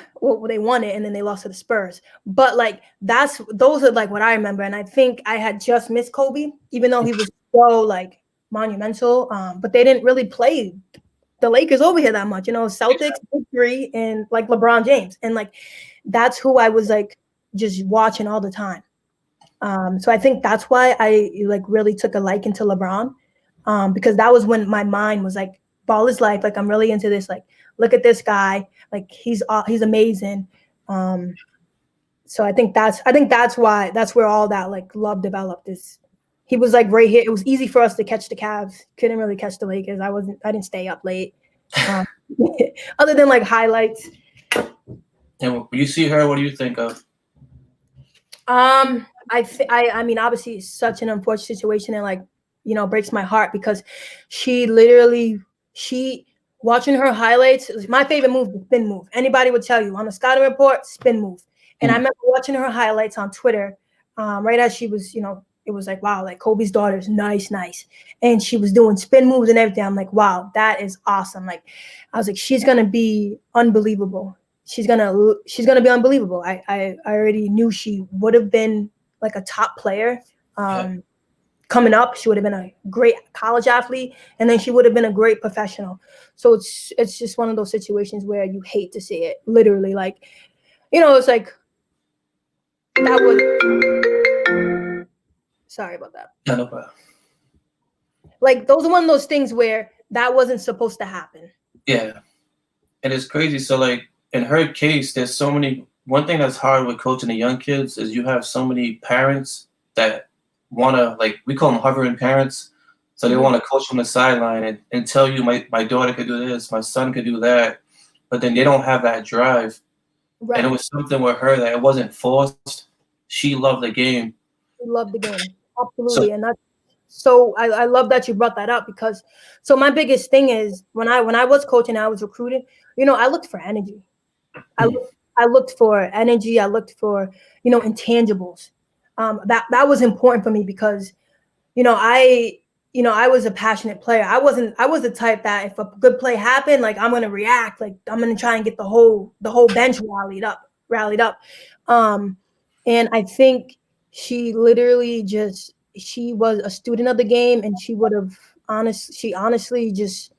they won it, and then they lost to the Spurs. But like those are like what I remember. And I think I had just missed Kobe, even though he was so like monumental. But they didn't really play the Lakers over here that much, Celtics, Big Three, and like LeBron James. And like that's who I was like just watching all the time. So I think that's why I like really took a liking to LeBron, because that was when my mind was like, ball is life. Like I'm really into this. Like, look at this guy. Like he's amazing. So I think that's where all that like love developed. Is he was like right here. It was easy for us to catch the Cavs. Couldn't really catch the Lakers. I didn't stay up late. Other than like highlights. And when you see her, what do you think of? I mean, obviously it's such an unfortunate situation, and like, breaks my heart, because she watching her highlights, my favorite move, the spin move. Anybody would tell you on the scouting report, spin move. And I remember watching her highlights on Twitter, right as she was, it was like, wow, like Kobe's daughter's nice. And she was doing spin moves and everything. I'm like, wow, that is awesome. Like, I was like, she's going to be unbelievable. she's gonna be unbelievable. I already knew she would have been like a top player. Coming up, she would have been a great college athlete, and then she would have been a great professional. So it's just one of those situations where you hate to see it. Literally, like, it's like that was. Sorry about that. Yeah, no problem. Like, those are one of those things where that wasn't supposed to happen. Yeah, and it's crazy. So like in her case, there's so many. One thing that's hard with coaching the young kids is you have so many parents that want to, like, we call them hovering parents. So they want to coach from the sideline and tell you my daughter could do this, my son could do that, but then they don't have that drive. Right. And it was something with her that it wasn't forced. She loved the game. She loved the game. Absolutely. And that's so I love that you brought that up, because so my biggest thing is when I was coaching, I was recruited, I looked for energy. I looked for energy. I looked for, intangibles. That was important for me because, I was a passionate player. I was the type that if a good play happened, like, I'm gonna react, like I'm gonna try and get the whole bench rallied up. And I think she literally she was a student of the game, and she honestly just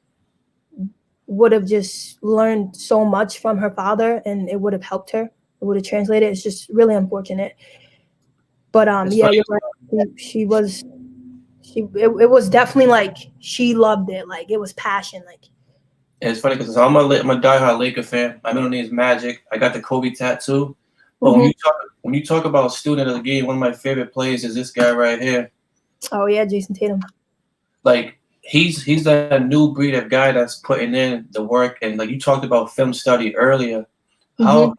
would have just learned so much from her father, and it would have helped her. It would have translated. It's just really unfortunate. But yeah, you're right. It was definitely like she loved it. Like, it was passion. Like, it's funny because I'm a diehard Laker fan. My middle name is Magic. I got the Kobe tattoo. But when you talk about student of the game, one of my favorite players is this guy right here. Oh yeah, Jason Tatum. Like, he's that new breed of guy that's putting in the work. And like you talked about film study earlier, how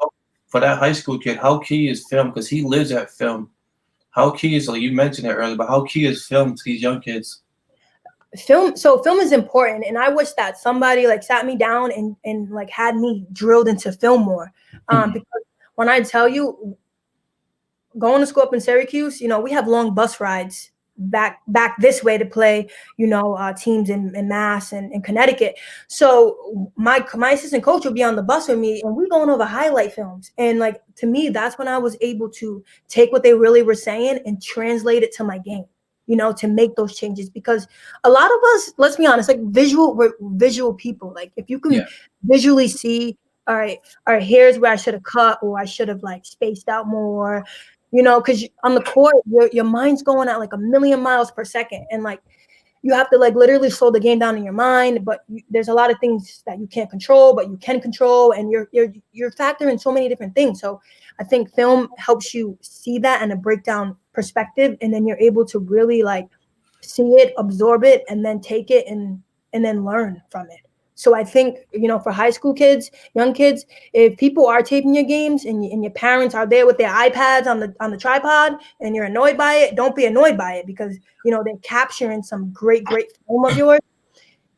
for that high school kid, how key is film? Because he lives at film. How key is, like you mentioned it earlier, but how key is film to these young kids? Film is important, and I wish that somebody like sat me down and like had me drilled into film more. Because when I tell you, going to school up in Syracuse, we have long bus rides back this way to play, teams in Mass and Connecticut. So my assistant coach would be on the bus with me, and we're going over highlight films. And like, to me, that's when I was able to take what they really were saying and translate it to my game, to make those changes. Because a lot of us, let's be honest, like, we're visual people. Like, if you can visually see, all right, here's where I should have cut, or I should have like spaced out more, because on the court, your mind's going at like a million miles per second. And like, you have to like literally slow the game down in your mind. But there's a lot of things that you can't control, but you can control. And you're factoring so many different things. So I think film helps you see that and a breakdown perspective. And then you're able to really like see it, absorb it, and then take it and then learn from it. So I think, for high school kids, young kids, if people are taping your games and your parents are there with their iPads on the tripod and you're annoyed by it, don't be annoyed by it, because, they're capturing some great film of yours.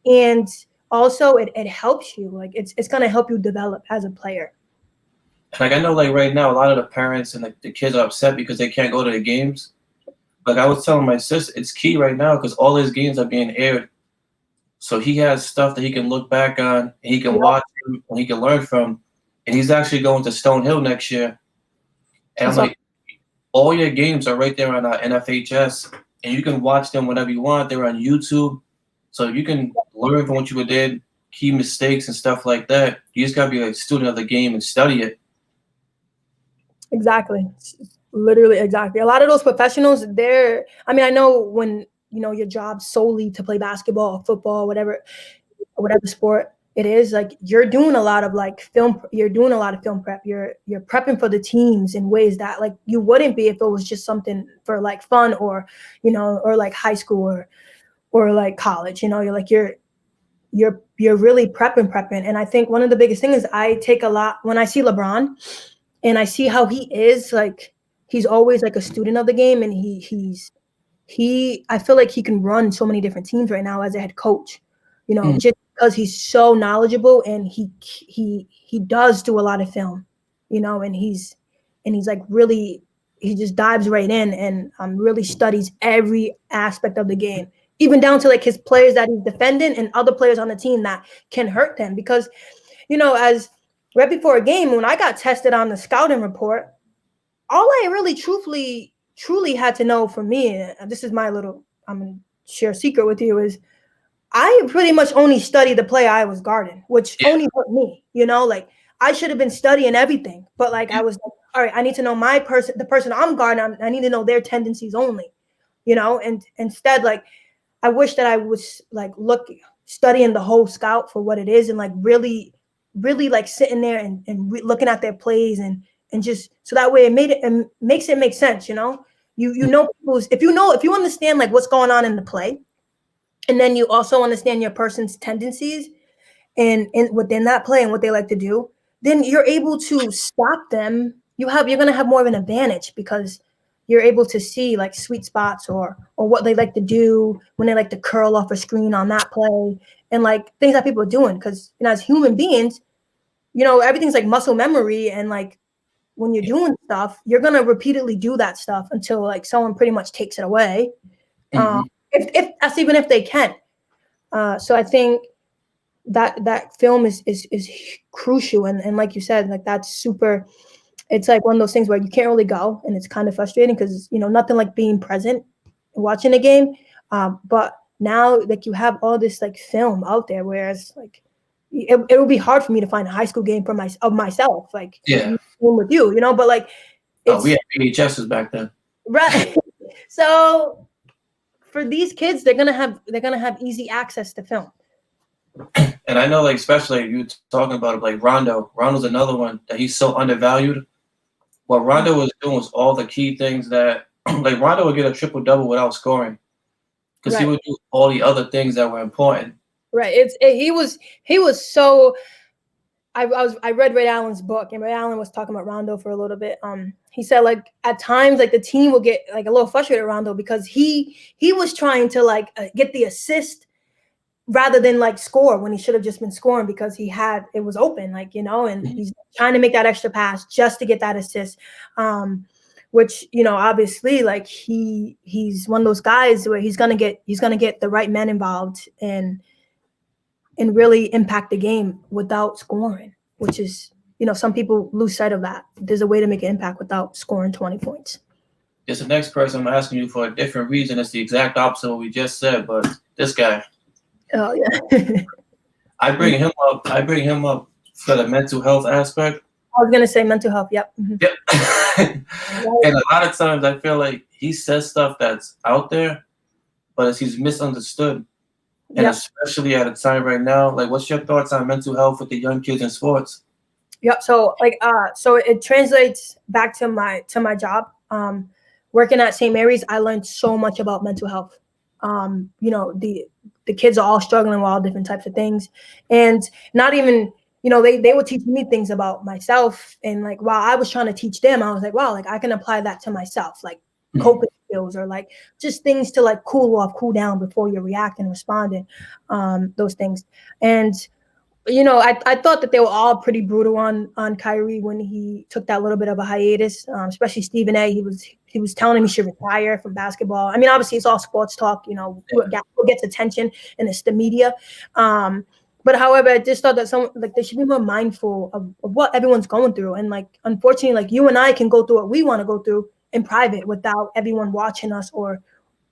And also it helps you. Like, it's going to help you develop as a player. Like, I know, like, right now, a lot of the parents and the kids are upset because they can't go to the games. Like, I was telling my sister, it's key right now because all his games are being aired. So he has stuff that he can look back on, and he can watch and he can learn from. And he's actually going to Stonehill next year. And I'm like, all your games are right there on NFHS, and you can watch them whenever you want. They're on YouTube. So you can learn from what you did, key mistakes and stuff like that. You just got to be a student of the game and study it. Exactly. Literally, exactly. A lot of those professionals, I know when, your job solely to play basketball or football, whatever sport it is, like, you're doing a lot of like film. You're doing a lot of film prep. You're prepping for the teams in ways that like you wouldn't be if it was just something for like fun or, or like high school or like college. You're like you're really prepping. And I think one of the biggest things is I take a lot when I see LeBron and I see how he is, like, he's always like a student of the game, and I feel like he can run so many different teams right now as a head coach, just because he's so knowledgeable, and he does do a lot of film, and he's like really, he just dives right in and really studies every aspect of the game, even down to like his players that he's defending and other players on the team that can hurt them. Because, as right before a game, when I got tested on the scouting report, all I really truly had to know for me, and this is my little, I'm going to share a secret with you, is I pretty much only studied the player I was guarding, which Yeah. only hurt me, like I should have been studying everything, but like I was like, all right, I need to know the person I'm guarding, I need to know their tendencies only, and instead, like, I wish that I was like studying the whole scout for what it is, and like really like sitting there and looking at their plays and just so that way it makes it make sense. You know people's if you understand like what's going on in the play, and then you also understand your person's tendencies and within that play and what they like to do, then you're able to stop them. You're going to have more of an advantage because you're able to see like sweet spots or what they like to do when they like to curl off a screen on that play and like things that people are doing. Because as human beings, everything's like muscle memory, and like when you're doing stuff, you're going to repeatedly do that stuff until like someone pretty much takes it away. Mm-hmm. If that's even if they can. So I think that film is crucial, and like you said, like that's super. It's like one of those things where you can't really go, and it's kind of frustrating because nothing like being present and watching a game. But now like you have all this like film out there, whereas like it would be hard for me to find a high school game for myself, like Yeah. with you, but like it's We had VHSs back then. right. So for these kids, they're gonna have easy access to film. And I know, like, especially you talking about it, like Rondo. Rondo's another one that he's so undervalued. What Rondo was doing was all the key things that, like, Rondo would get a triple double without scoring because he would do all the other things that were important. Right. He was so. I read Ray Allen's book, and Ray Allen was talking about Rondo for a little bit. He said like at times like the team will get like a little frustrated with Rondo because he was trying to like get the assist rather than like score when he should have just been scoring because it was open, like, and he's trying to make that extra pass just to get that assist. Which, obviously like he's one of those guys where he's gonna get the right men involved and really impact the game without scoring, which is, some people lose sight of that. There's a way to make an impact without scoring 20 points. It's the next person I'm asking you for a different reason. It's the exact opposite of what we just said, but this guy. Oh yeah. I bring him up for the mental health aspect. I was gonna say mental health. Yep. Mm-hmm. Yep. And a lot of times I feel like he says stuff that's out there, but he's misunderstood. And especially at a time right now, like, what's your thoughts on mental health with the young kids in sports? Yep. So so it translates back to my job. Working at St. Mary's, I learned so much about mental health. The kids are all struggling with all different types of things, and not even, they were teaching me things about myself. And like, while I was trying to teach them, I was like, wow, like I can apply that to myself, like coping skills or like just things to like cool down before you're reacting and responding, those things. And I thought that they were all pretty brutal on Kyrie when he took that little bit of a hiatus, especially Stephen A. He was telling him he should retire from basketball. I mean, obviously it's all sports talk, what gets attention, and it's the media. But however, I just thought that they should be more mindful of what everyone's going through. And like, unfortunately, like you and I can go through what we want to go through in private without everyone watching us or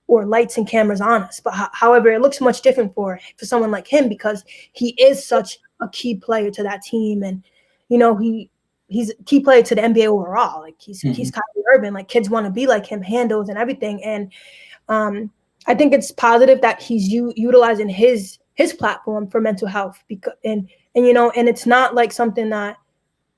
lights and cameras on us. But however, it looks much different for someone like him because he is such a key player to that team. And, he's a key player to the NBA overall. Like he's Kyrie Irving, like kids want to be like him, handles and everything. And I think it's positive that he's utilizing his platform for mental health and it's not like something that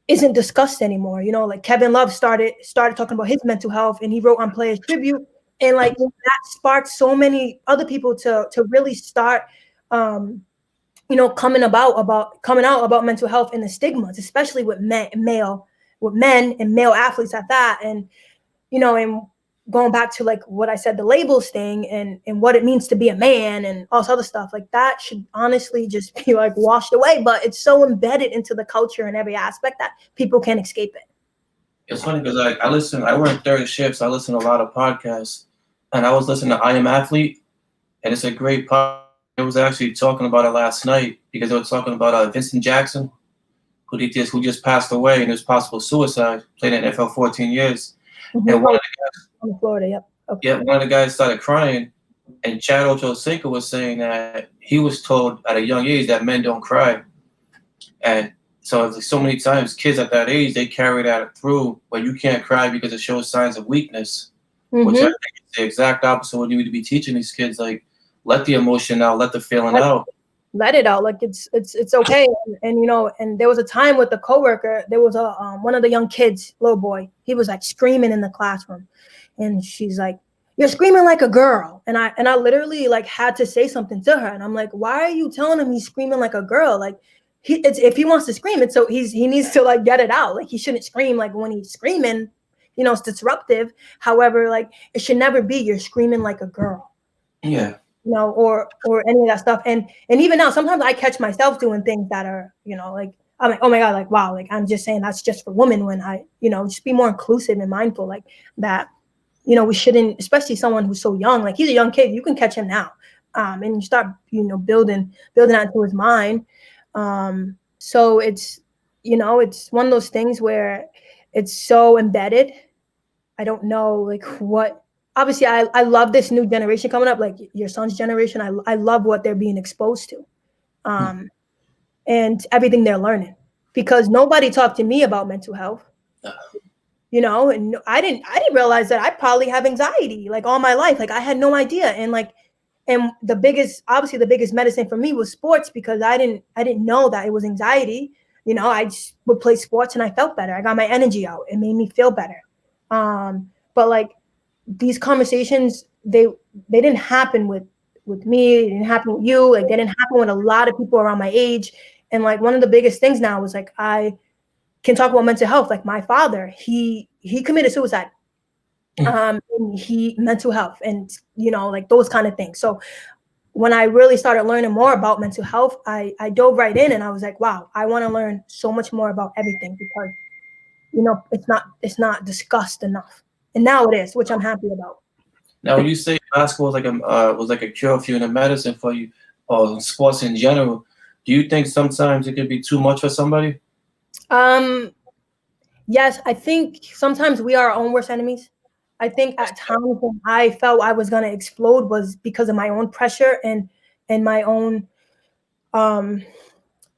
isn't discussed anymore. Like Kevin Love started talking about his mental health, and he wrote on Players Tribute. And like that sparked so many other people to really start, coming out about mental health and the stigmas, especially with men and male athletes at that. And, and going back to like what I said, the labels thing and what it means to be a man and all this other stuff, like that should honestly just be like washed away. But it's so embedded into the culture and every aspect that people can't escape it. It's funny because I work 30 shifts. I listen to a lot of podcasts, and I was listening to I Am Athlete, and it's a great podcast. I was actually talking about it last night because they were talking about Vincent Jackson, who just passed away, and there's possible suicide. Played in the NFL 14 years, Mhm. and On Florida, yep. Okay. one of the guys started crying, and Chad Ochocinco was saying that he was told at a young age that men don't cry, and so many times kids at that age they carry that through, where you can't cry because it shows signs of weakness, which I Mhm. think is the exact opposite of what you need to be teaching these kids. Like, let the emotion out, let the feeling out. Let it out, like it's okay. And you know, and there was a time with a coworker, there was a one of the young kids, little boy, he was like screaming in the classroom, and she's like, you're screaming like a girl. And I literally like had to say something to her, and I'm like, why are you telling him he's screaming like a girl? Like, if he wants to scream it, so he needs to like get it out. Like, he shouldn't scream like when he's screaming, you know, it's disruptive. However, like, it should never be you're screaming like a girl. Yeah. You know, or any of that stuff. And even now, sometimes I catch myself doing things that are, you know, like, I'm like, oh my God, like, wow, like, I'm just saying that's just for women, when I, you know, just be more inclusive and mindful, like that, you know, we shouldn't, especially someone who's so young, like, he's a young kid, you can catch him now. And you start, you know, building that into his mind. So it's, you know, it's one of those things where it's so embedded. I don't know, like, what, obviously I love this new generation coming up, like your son's generation. I love what they're being exposed to, and everything they're learning, because nobody talked to me about mental health, you know, and I didn't realize that I probably have anxiety like all my life. Like, I had no idea. And like, and the biggest medicine for me was sports, because I didn't know that it was anxiety. You know, I just would play sports and I felt better. I got my energy out. It made me feel better. But like, these conversations, they didn't happen with me. It didn't happen with you. Like, they didn't happen with a lot of people around my age. And like, one of the biggest things now is like, I can talk about mental health. Like, my father, he committed suicide. And he mental health, and you know, like those kind of things. So when I really started learning more about mental health, I dove right in, and I was like, wow, I want to learn so much more about everything, because you know, it's not discussed enough. And now it is, which I'm happy about. Now, when you say basketball was like a cure for you and a medicine for you, or sports in general, do you think sometimes it could be too much for somebody? Yes, I think sometimes we are our own worst enemies. I think at times when I felt I was gonna explode was because of my own pressure and my own,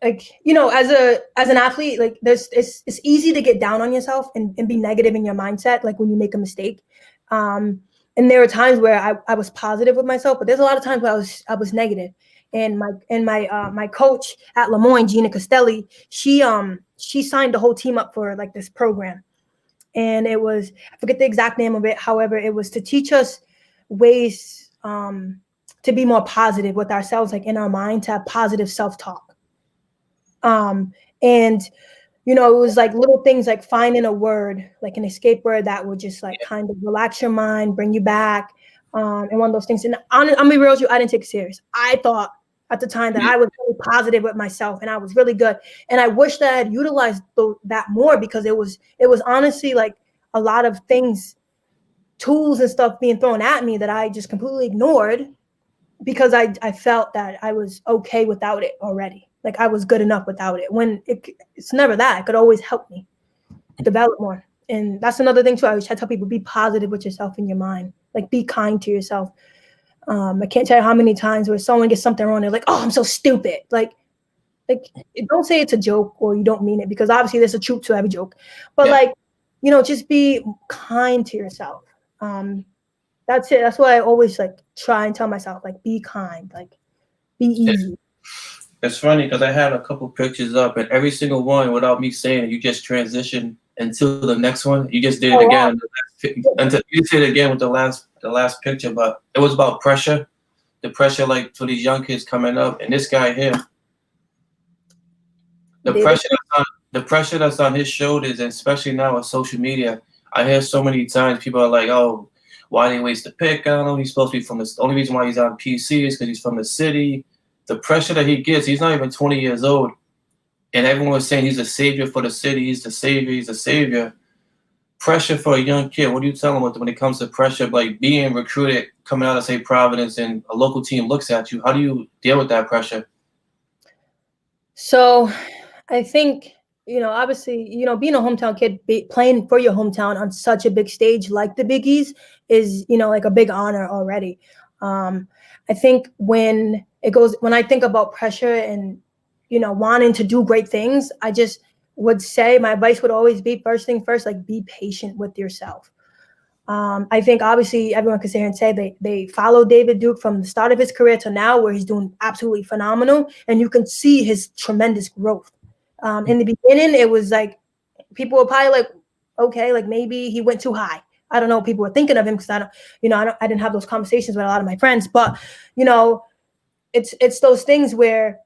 like, you know, as an athlete, like, it's easy to get down on yourself and be negative in your mindset, like when you make a mistake. And there were times where I was positive with myself, but there's a lot of times where I was negative. And my coach at Lemoyne, Gina Costelli, she signed the whole team up for like this program. And it was, I forget the exact name of it. However, it was to teach us ways to be more positive with ourselves, like in our mind, to have positive self-talk. And you know, it was like little things, like finding a word, like an escape word that would just like kind of relax your mind, bring you back, and one of those things. And I'm gonna be real with you, I didn't take it serious. I thought at the time that I was really positive with myself and I was really good. And I wish that I had utilized that more, because it was honestly like a lot of things, tools and stuff being thrown at me that I just completely ignored, because I felt that I was okay without it already. Like, I was good enough without it, when it's never that. It could always help me develop more. And that's another thing too. I tell people, be positive with yourself in your mind. Like, be kind to yourself. I can't tell you how many times where someone gets something wrong, they're like, oh, I'm so stupid. Like don't say it's a joke or you don't mean it, because obviously there's a truth to every joke. But like, you know, just be kind to yourself. That's it. That's why I always like try and tell myself, like, be kind, like, be easy. It's funny because I had a couple pictures up, and every single one, without me saying it, you just transitioned into the next one. You just did it again. Wow. Until you did it again with the last picture, but it was about pressure. The pressure, like, for these young kids coming up, and this guy here, the pressure that's on his shoulders, and especially now with social media, I hear so many times people are like, "Oh, why did he waste the pick on him? He's supposed to be from this. The only reason why he's on PC is because he's from the city." The pressure that he gets, he's not even 20 years old, and everyone was saying he's a savior for the city. He's the savior. He's the savior. Pressure for a young kid. What do you tell him when it comes to pressure, like being recruited, coming out of, say, Providence, and a local team looks at you? How do you deal with that pressure? So I think obviously, being a hometown kid, playing for your hometown on such a big stage like the Big East is, like a big honor already. I think when I think about pressure and, wanting to do great things, I just would say my advice would always be first thing first, like be patient with yourself. I think obviously everyone could sit here and say they follow David Duke from the start of his career to now, where he's doing absolutely phenomenal, and you can see his tremendous growth. In the beginning, it was like people were probably like, okay, like maybe he went too high. I don't know what people were thinking of him, because I didn't have those conversations with a lot of my friends, but it's those things where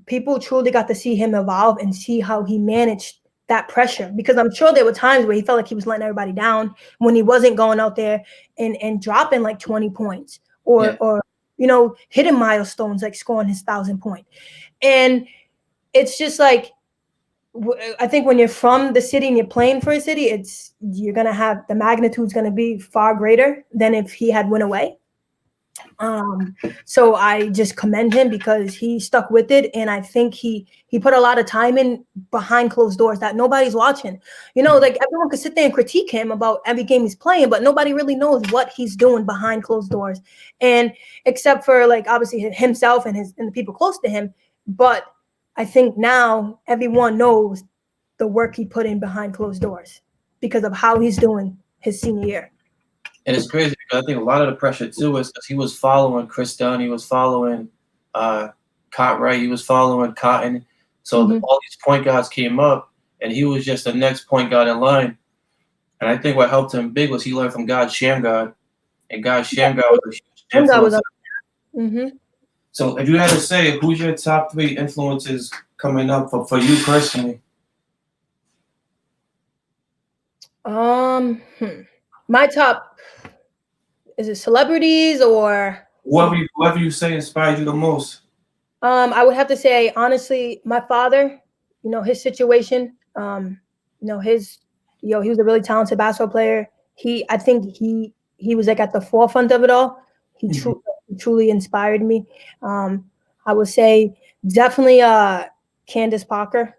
people truly got to see him evolve and see how he managed that pressure, because I'm sure there were times where he felt like he was letting everybody down when he wasn't going out there and dropping like 20 points or hitting milestones, like scoring his 1,000 point. And it's just like, I think when you're from the city and you're playing for a city, you're going to have the magnitude's going to be far greater than if he had went away. So I just commend him because he stuck with it, and I think he put a lot of time in behind closed doors that nobody's watching. Like everyone could sit there and critique him about every game he's playing, but nobody really knows what he's doing behind closed doors, and except for like obviously himself and the people close to him. But I think now everyone knows the work he put in behind closed doors because of how he's doing his senior year. And it's crazy because I think a lot of the pressure too is because he was following Chris Dunn, he was following Cartwright, he was following Cotton. So all these point guards came up, and he was just the next point guard in line. And I think what helped him big was he learned from God Shamgard, and God Shamgard was a huge influence. So if you had to say, who's your top 3 influences coming up for you personally? My top, is it celebrities or whoever you say inspired you the most? I would have to say, honestly, my father, his situation, he was a really talented basketball player. I think he was like at the forefront of it all. He truly inspired me. I would say definitely Candace Parker.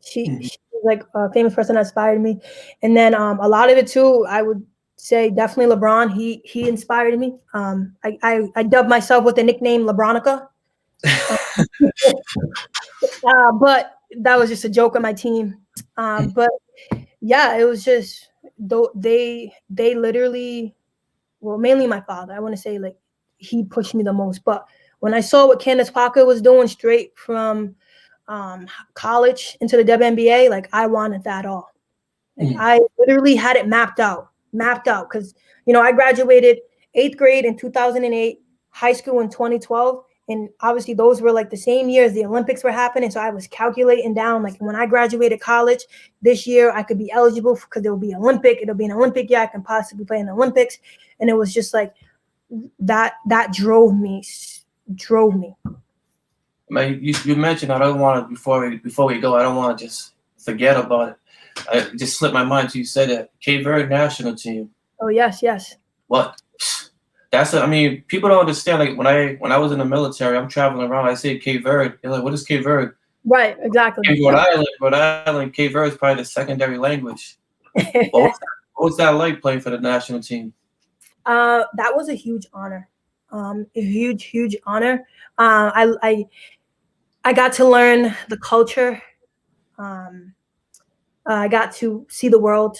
She was like a famous person that inspired me. And then a lot of it too, I would say definitely LeBron. He inspired me. I dubbed myself with the nickname LeBronica. But that was just a joke on my team. But yeah, it was just they literally, well, mainly my father. I want to say like he pushed me the most. But when I saw what Candace Parker was doing straight from college into the WNBA, like I wanted that all. Like I literally had it mapped out because I graduated 8th grade in 2008, high school in 2012, and obviously those were like the same years the Olympics were happening. So I was calculating down like when I graduated college this year, I could be eligible because it'll be an Olympic year. I can possibly play in the Olympics, and it was just like that drove me. Man, you mentioned, I don't want to, before we go, I don't want to just forget about it. It just slipped my mind till you said that. Cape Verde national team. Oh yes. What? I mean, people don't understand. Like when I was in the military, I'm traveling around. I say Cape Verde. They're like, "What is Cape Verde?" Right, exactly. In Rhode Island, Cape Verde is probably the secondary language. What was that like playing for the national team? That was a huge honor. A huge honor. I got to learn the culture. I got to see the world.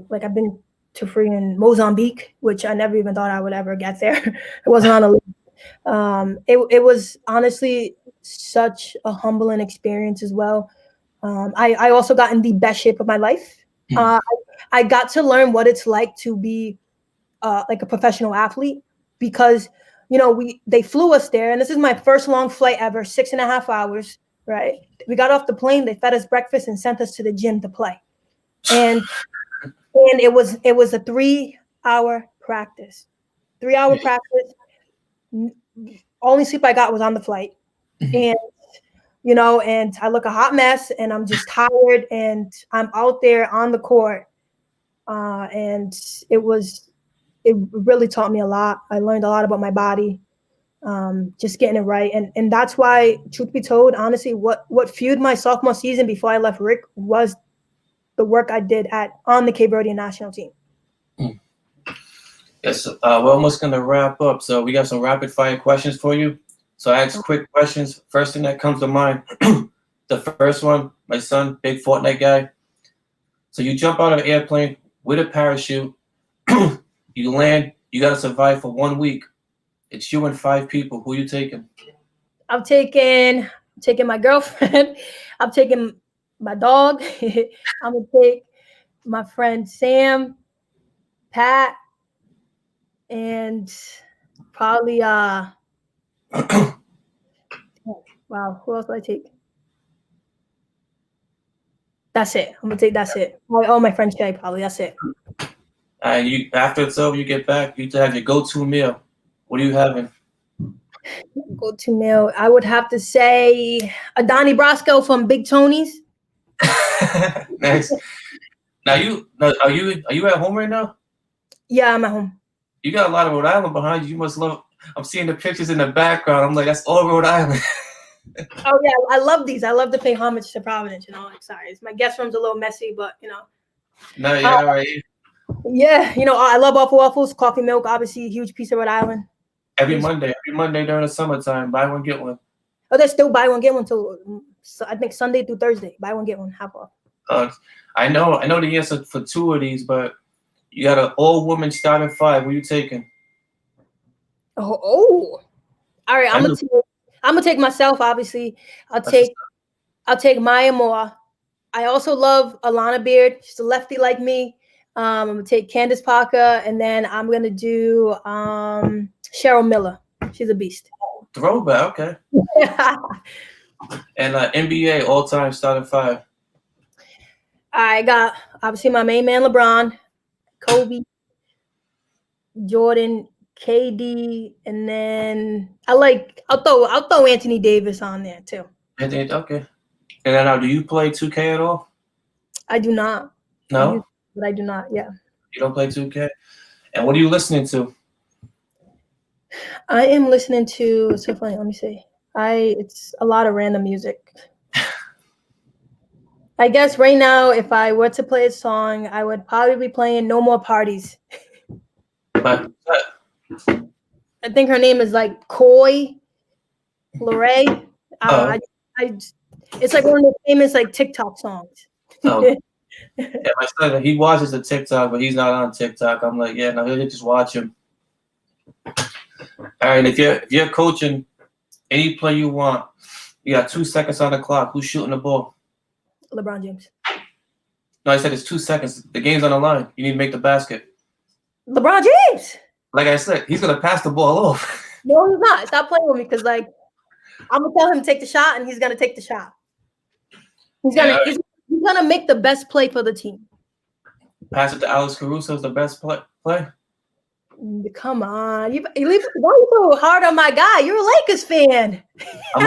Like I've been to freaking Mozambique, which I never even thought I would ever get there. It wasn't on the list. It was honestly such a humbling experience as well. I also got in the best shape of my life. I got to learn what it's like to be like a professional athlete because they flew us there, and this is my first long flight ever, 6.5 hours. Right, we got off the plane, they fed us breakfast and sent us to the gym to play, and it was a 3-hour practice. 3-hour practice. Only sleep I got was on the flight, and and I look a hot mess, and I'm just tired, and I'm out there on the court, and it really taught me a lot. I learned a lot about my body. just getting it right. And that's why, truth be told, honestly, what fueled my sophomore season before I left Rick was the work I did on the Cape Verdean national team. Yes, we're almost going to wrap up. So we got some rapid fire questions for you. So I ask quick questions. First thing that comes to mind, the first one, my son, big Fortnite guy. So you jump out of an airplane with a parachute, you land, you got to survive for 1 week. It's you and 5 people. Who you taking? I'm taking my girlfriend. I'm taking my dog. I'm going to take my friend Sam, Pat, and probably wow, who else do I take? That's it. I'm gonna take that's it. Oh, my friend Shay, probably. That's it. You after it's over, you get back, you have your go-to meal. What are you having? Go-to meal. I would have to say a Donnie Brasco from Big Tony's. Nice. Now are you at home right now? Yeah, I'm at home. You got a lot of Rhode Island behind you. You must love. I'm seeing the pictures in the background. I'm like, that's all Rhode Island. Oh yeah, I love these. I love to pay homage to Providence. Like, sorry, my guest room's a little messy, but No, yeah, all right. Yeah, I love waffles, coffee milk. Obviously, a huge piece of Rhode Island. Every Monday during the summertime, buy one get one. Oh, there's still buy one get one till I think Sunday through Thursday. Buy one get one, half off. I know the answer for 2 of these, but you got an all-woman starting 5. Who you taking? Oh. All right, I'm gonna take myself. Obviously, I'll take Maya Moore. I also love Alana Beard. She's a lefty like me. I'm gonna take Candace Parker, and then I'm gonna do Cheryl Miller. She's a beast. Throwback, okay. And NBA all-time starting 5. I got obviously my main man LeBron, Kobe, Jordan, KD, and then I'll throw Anthony Davis on there too. Okay. And then now, do you play 2K at all? I do not. No? But I do not, yeah. You don't play 2K? And what are you listening to? I am listening to, it's so funny, let me see. It's a lot of random music. I guess right now, if I were to play a song, I would probably be playing No More Parties. But I think her name is like Coy Lorraine. I don't know. It's like one of the famous like TikTok songs. Yeah, my son, he watches the TikTok, but he's not on TikTok. I'm like, yeah, no, he'll just watch him. All right, if you're coaching any play you want, you got 2 seconds on the clock. Who's shooting the ball? LeBron James. No, I said it's 2 seconds. The game's on the line. You need to make the basket. LeBron James. Like I said, he's gonna pass the ball off. No, he's not. Stop playing with me, because I'm gonna tell him to take the shot, and he's gonna take the shot. He's gonna make the best play for the team. Pass it to Alex Caruso is the best play. Come on, why you so hard on my guy? You're a Lakers fan. I'm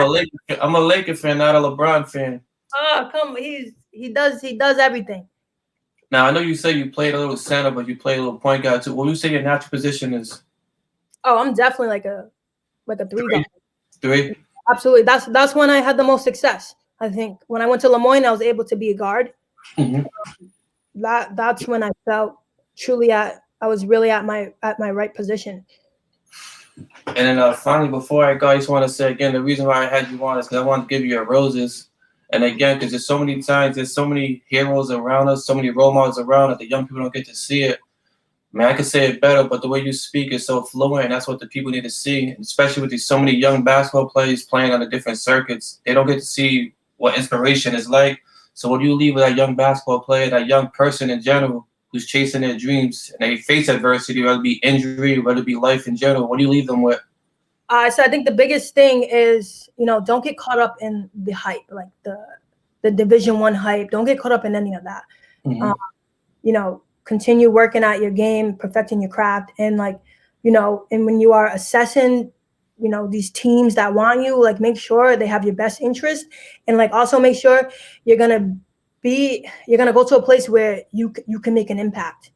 a Lakers fan, not a LeBron fan. Oh, come on, he does everything. Now I know you say you played a little center, but you play a little point guard too. What do you say your natural position is? Oh, I'm definitely like a 3 guy. 3? Absolutely. That's when I had the most success. I think when I went to Lemoyne, I was able to be a guard. Mm-hmm. That's when I felt truly I was really at my right position. And then finally, before I go, I just want to say again, the reason why I had you on is because I want to give you your roses. And again, because there's so many times, there's so many heroes around us, so many role models around us, the young people don't get to see it. I mean, I could say it better, but the way you speak is so fluent, and that's what the people need to see, and especially with so many young basketball players playing on the different circuits. They don't get to see what inspiration is like. So what do you leave with that young basketball player, that young person in general who's chasing their dreams, and they face adversity, whether it be injury, whether it be life in general? What do you leave them with? So I think the biggest thing is, don't get caught up in the hype, like the Division I hype. Don't get caught up in any of that. Mm-hmm. Continue working at your game, perfecting your craft, and and when you are assessing, these teams that want you, make sure they have your best interest, and also make sure you're gonna go to a place where you can make an impact.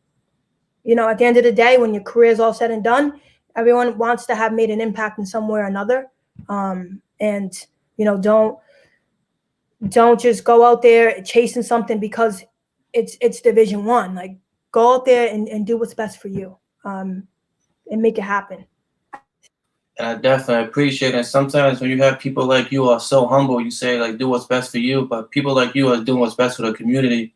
At the end of the day, when your career is all said and done, Everyone wants to have made an impact in some way or another. And don't just go out there chasing something because it's Division I. Like, go out there and do what's best for you, and make it happen. And I definitely appreciate it. And sometimes when you have people like you are so humble, you say like, do what's best for you, but people like you are doing what's best for the community.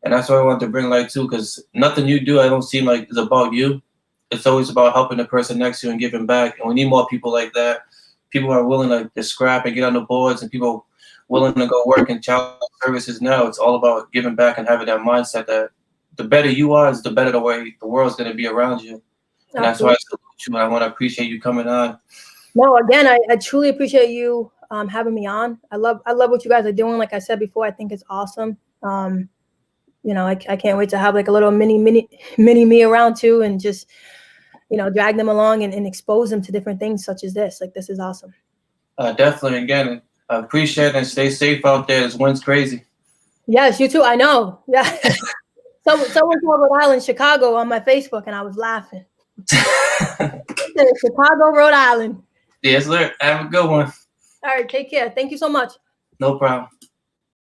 And that's what I want to bring light to, because nothing you do, I don't seem like is about you. It's always about helping the person next to you and giving back. And we need more people like that. People are willing to scrap and get on the boards, and people willing to go work in child services now. It's all about giving back and having that mindset that the better you are, is the better the way the world's going to be around you. And that's why I salute you, and I want to appreciate you coming on. No, again, I truly appreciate you having me on. I love what you guys are doing. Like I said before, I think it's awesome. I can't wait to have like a little mini me around too, and just drag them along and expose them to different things such as this. Like, this is awesome. Definitely. Again, I appreciate it, and stay safe out there. This wind's crazy. Yes, you too. I know. Yeah. Someone called Rhode Island, Chicago on my Facebook, and I was laughing. Chicago, Rhode Island. Yes, sir. Have a good one. All right, take care. Thank you so much. No problem.